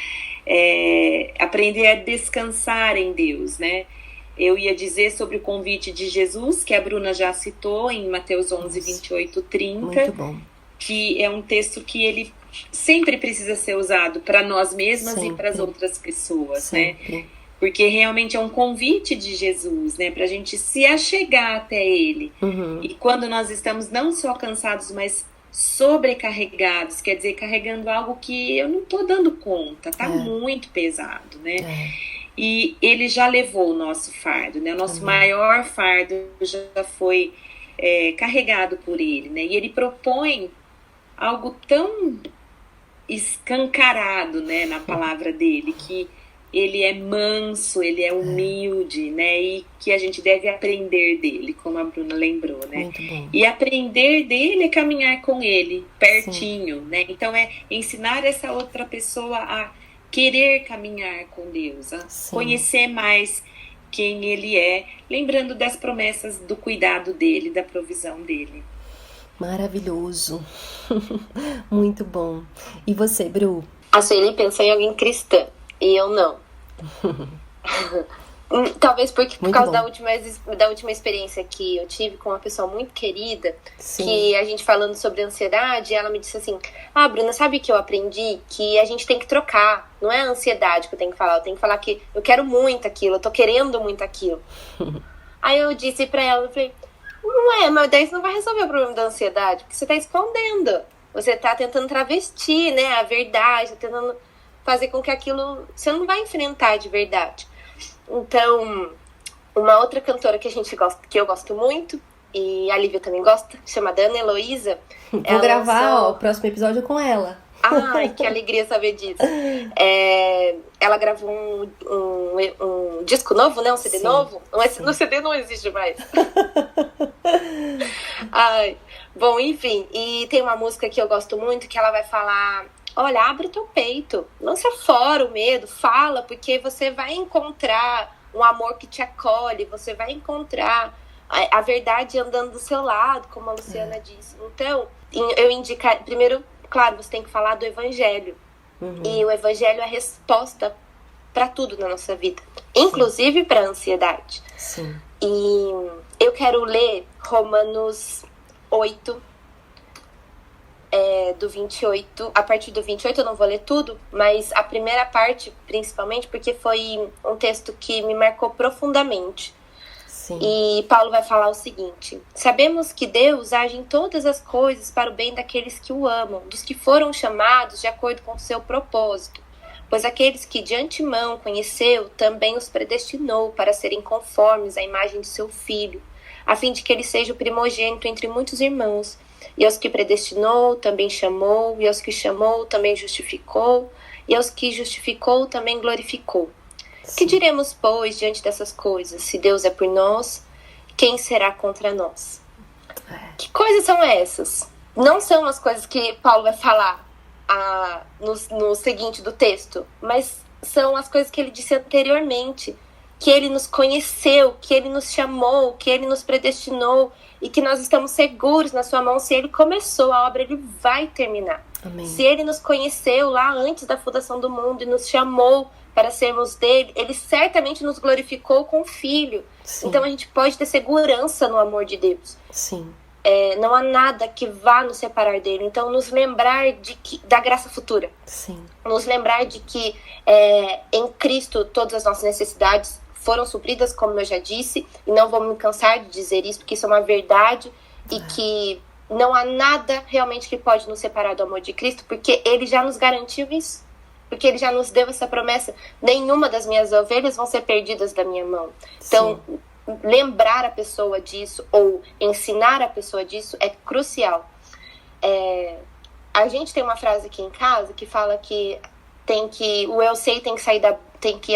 aprender a descansar em Deus, né? Eu ia dizer sobre o convite de Jesus, que a Bruna já citou em Mateus 11, 28, 30. Muito bom. Que é um texto que ele sempre precisa ser usado para nós mesmas e para as outras pessoas, né? Porque realmente é um convite de Jesus, né? Para a gente se achegar até Ele. E quando nós estamos não só cansados, mas sobrecarregados, quer dizer, carregando algo que eu não estou dando conta, tá muito pesado, né? E Ele já levou o nosso fardo, né? O nosso maior fardo já foi carregado por Ele, né? E Ele propõe algo tão escancarado, né, na palavra dele, que ele é manso, ele é humilde, né, e que a gente deve aprender dele, como a Bruna lembrou, né. Muito bom. E aprender dele é caminhar com ele, pertinho, né. Então é ensinar essa outra pessoa a querer caminhar com Deus, a conhecer mais quem ele é, lembrando das promessas do cuidado dele, da provisão dele. Maravilhoso. Muito bom. E você, Bru? A Sueli pensou em alguém cristã e eu não. Talvez por causa da última experiência que eu tive com uma pessoa muito querida, que a gente falando sobre ansiedade, ela me disse assim: Bruna, sabe que eu aprendi que a gente tem que trocar, não é a ansiedade que eu tenho que falar, eu tenho que falar que eu quero muito aquilo, eu tô querendo muito aquilo. Aí eu disse pra ela, eu falei, mas daí você não vai resolver o problema da ansiedade, porque você tá escondendo, você tá tentando travestir, né, a verdade, tá tentando fazer com que aquilo, você não vai enfrentar de verdade. Então, uma outra cantora que eu gosto muito, e a Lívia também gosta, chamada Ana Heloísa. Vou gravar o próximo episódio com ela. Ai, que alegria saber disso. Ela gravou um disco novo, né? Um CD novo. No CD não existe mais. Ai, bom, enfim. E tem uma música que eu gosto muito, que ela vai falar: olha, abre o teu peito, lança fora o medo, fala, porque você vai encontrar um amor que te acolhe, você vai encontrar a verdade andando do seu lado, como a Luciana disse. Então, eu indicar, primeiro, claro, você tem que falar do Evangelho. E o Evangelho é a resposta para tudo na nossa vida, inclusive para a ansiedade. Sim. E eu quero ler Romanos 8, do 28, a partir do 28 eu não vou ler tudo, mas a primeira parte principalmente, porque foi um texto que me marcou profundamente. Sim. E Paulo vai falar o seguinte: sabemos que Deus age em todas as coisas para o bem daqueles que o amam, dos que foram chamados de acordo com o seu propósito. Pois aqueles que de antemão conheceu, também os predestinou para serem conformes à imagem de seu Filho, a fim de que ele seja o primogênito entre muitos irmãos. E aos que predestinou, também chamou, e aos que chamou, também justificou, e aos que justificou, também glorificou. Sim. Que diremos, pois, diante dessas coisas? Se Deus é por nós, quem será contra nós? Que coisas são essas? Não são as coisas que Paulo vai falar no seguinte do texto, mas são as coisas que ele disse anteriormente, que ele nos conheceu, que ele nos chamou, que ele nos predestinou, e que nós estamos seguros na sua mão. Se ele começou a obra, ele vai terminar. Amém. Se ele nos conheceu lá antes da fundação do mundo e nos chamou para sermos dele, ele certamente nos glorificou com o Filho. Sim. Então a gente pode ter segurança no amor de Deus. Sim. Não há nada que vá nos separar dele. Então nos lembrar da graça futura. Sim. Nos lembrar de que em Cristo todas as nossas necessidades foram supridas, como eu já disse, e não vou me cansar de dizer isso, porque isso é uma verdade, e que não há nada realmente que pode nos separar do amor de Cristo, porque ele já nos garantiu isso, porque ele já nos deu essa promessa: nenhuma das minhas ovelhas vão ser perdidas da minha mão. Então, lembrar a pessoa disso, ou ensinar a pessoa disso, é crucial. A gente tem uma frase aqui em casa que fala que o eu sei tem que sair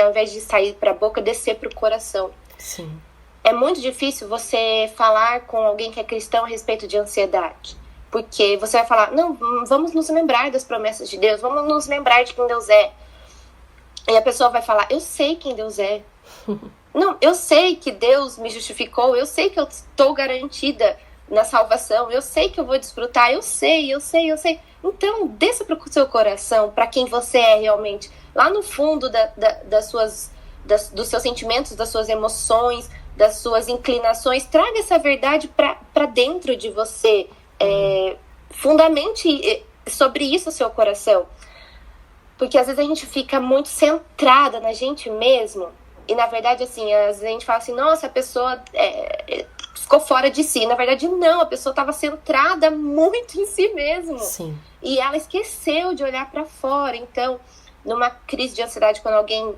ao invés de sair para a boca, descer para o coração. Sim. é muito difícil você falar com alguém que é cristão a respeito de ansiedade. Porque você vai falar, não, vamos nos lembrar das promessas de Deus, vamos nos lembrar de quem Deus é. E a pessoa vai falar, eu sei quem Deus é. Não, eu sei que Deus me justificou, eu sei que eu estou garantida na salvação, eu sei que eu vou desfrutar, eu sei. Então, desça para o seu coração, para quem você é realmente, lá no fundo dos seus sentimentos, das suas emoções, das suas inclinações, traga essa verdade para dentro de você, fundamente sobre isso o seu coração. Porque às vezes a gente fica muito centrada na gente mesmo, e na verdade, assim, às vezes a gente fala assim, nossa, a pessoa ficou fora de si. Na verdade, não, a pessoa estava centrada muito em si mesmo. Sim. E ela esqueceu de olhar para fora. Então, numa crise de ansiedade, quando alguém,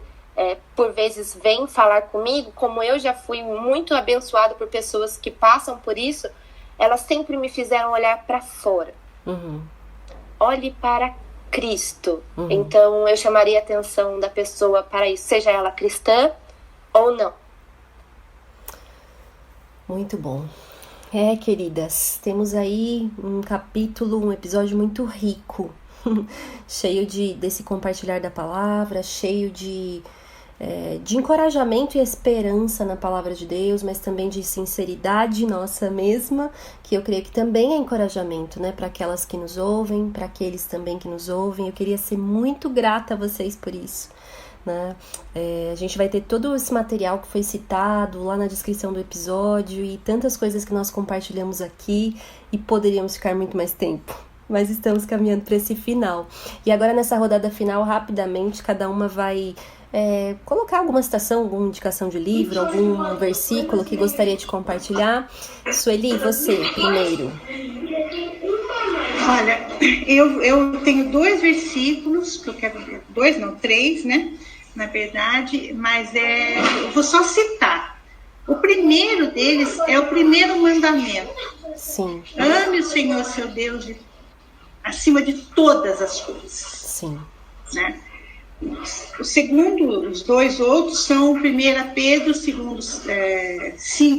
por vezes, vem falar comigo, como eu já fui muito abençoada por pessoas que passam por isso, elas sempre me fizeram olhar para fora. Uhum. Olhe para Cristo. Uhum. Então, eu chamaria a atenção da pessoa para isso, seja ela cristã ou não. Muito bom. Queridas, temos aí um capítulo, um episódio muito rico, cheio desse compartilhar da palavra, cheio de encorajamento e esperança na palavra de Deus, mas também de sinceridade nossa mesma, que eu creio que também é encorajamento, né, para aquelas que nos ouvem, para aqueles também que nos ouvem. Eu queria ser muito grata a vocês por isso, né? A gente vai ter todo esse material que foi citado lá na descrição do episódio e tantas coisas que nós compartilhamos aqui, e poderíamos ficar muito mais tempo, mas estamos caminhando para esse final. E agora, nessa rodada final, rapidamente, cada uma vai colocar alguma citação, alguma indicação de livro, algum versículo que gostaria de compartilhar. Sueli, você primeiro. Olha, eu tenho 2 versículos, que eu quero ver, 2 não, 3, né? Na verdade, mas eu vou só citar. O primeiro deles é o primeiro mandamento. Sim. Ame o Senhor, seu Deus, acima de todas as coisas. Sim. Né? O segundo, os 2 outros são 1 Pedro, 5,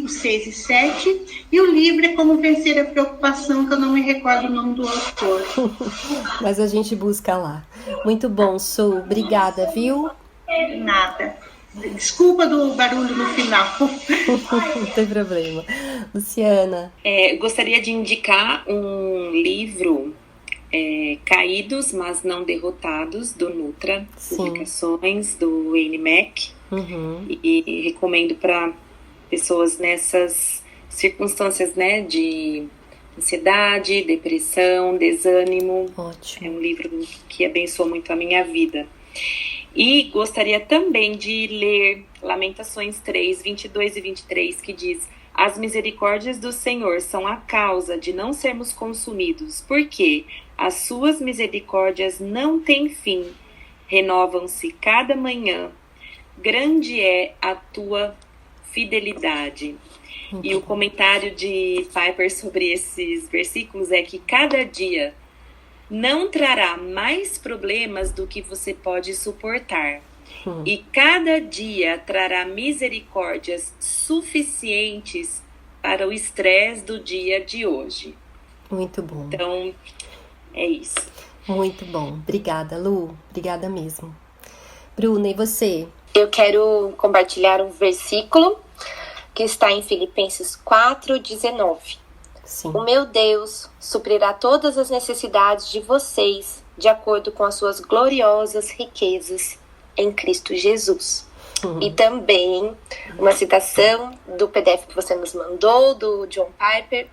6 e 7, e o livro é Como Vencer a Preocupação, que eu não me recordo o nome do autor. Mas a gente busca lá. Muito bom, Su. Obrigada, viu? Nada. Desculpa do barulho no final. Não tem problema. Luciana. Gostaria de indicar um livro, Caídos, mas não derrotados, do Nutra, Sim. Publicações, do Wayne Mack. Uhum. E recomendo para pessoas nessas circunstâncias, né, de ansiedade, depressão, desânimo. Ótimo. É um livro que abençoou muito a minha vida. E gostaria também de ler Lamentações 3, 22 e 23, que diz: as misericórdias do Senhor são a causa de não sermos consumidos, porque as suas misericórdias não têm fim, renovam-se cada manhã, grande é a tua fidelidade. E o comentário de Piper sobre esses versículos é que cada dia não trará mais problemas do que você pode suportar. E cada dia trará misericórdias suficientes para o estresse do dia de hoje. Muito bom. Então, é isso. Muito bom. Obrigada, Lu. Obrigada mesmo. Bruna, e você? Eu quero compartilhar um versículo que está em Filipenses 4:19. Sim. O meu Deus suprirá todas as necessidades de vocês de acordo com as suas gloriosas riquezas em Cristo Jesus. E também uma citação do PDF que você nos mandou, do John Piper,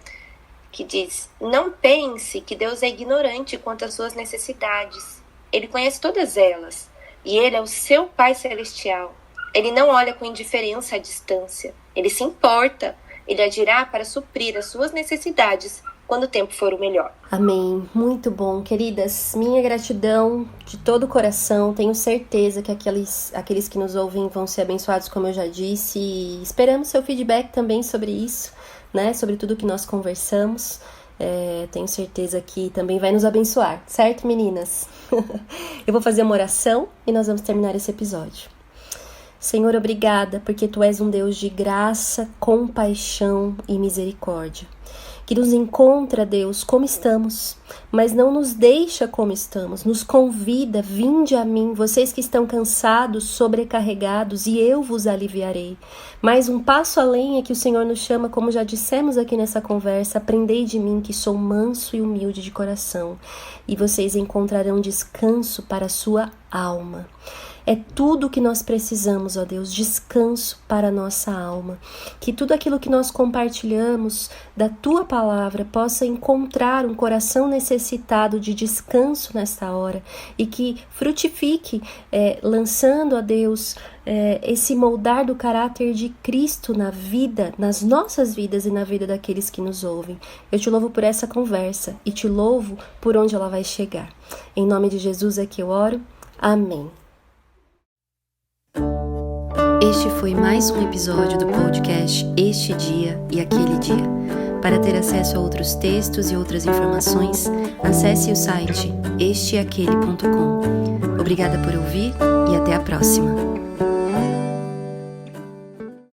que diz: não pense que Deus é ignorante quanto às suas necessidades. Ele conhece todas elas. E Ele é o seu Pai Celestial. Ele não olha com indiferença à distância. Ele se importa. Ele agirá para suprir as suas necessidades quando o tempo for o melhor. Amém. Muito bom, queridas. Minha gratidão de todo o coração. Tenho certeza que aqueles que nos ouvem vão ser abençoados, como eu já disse. E esperamos seu feedback também sobre isso, né? Sobre tudo que nós conversamos. Tenho certeza que também vai nos abençoar, certo, meninas? Eu vou fazer uma oração e nós vamos terminar esse episódio. Senhor, obrigada, porque Tu és um Deus de graça, compaixão e misericórdia. Que nos encontra, Deus, como estamos, mas não nos deixa como estamos, nos convida, vinde a mim, vocês que estão cansados, sobrecarregados, e eu vos aliviarei. Mais um passo além é que o Senhor nos chama, como já dissemos aqui nessa conversa, aprendei de mim que sou manso e humilde de coração, e vocês encontrarão descanso para a sua alma. É tudo o que nós precisamos, ó Deus, descanso para a nossa alma. Que tudo aquilo que nós compartilhamos da Tua palavra possa encontrar um coração necessitado de descanso nesta hora e que frutifique, lançando, ó Deus, esse moldar do caráter de Cristo na vida, nas nossas vidas e na vida daqueles que nos ouvem. Eu te louvo por essa conversa e te louvo por onde ela vai chegar. Em nome de Jesus é que eu oro. Amém. Este foi mais um episódio do podcast Este Dia e Aquele Dia. Para ter acesso a outros textos e outras informações, acesse o site esteaquele.com. Obrigada por ouvir e até a próxima.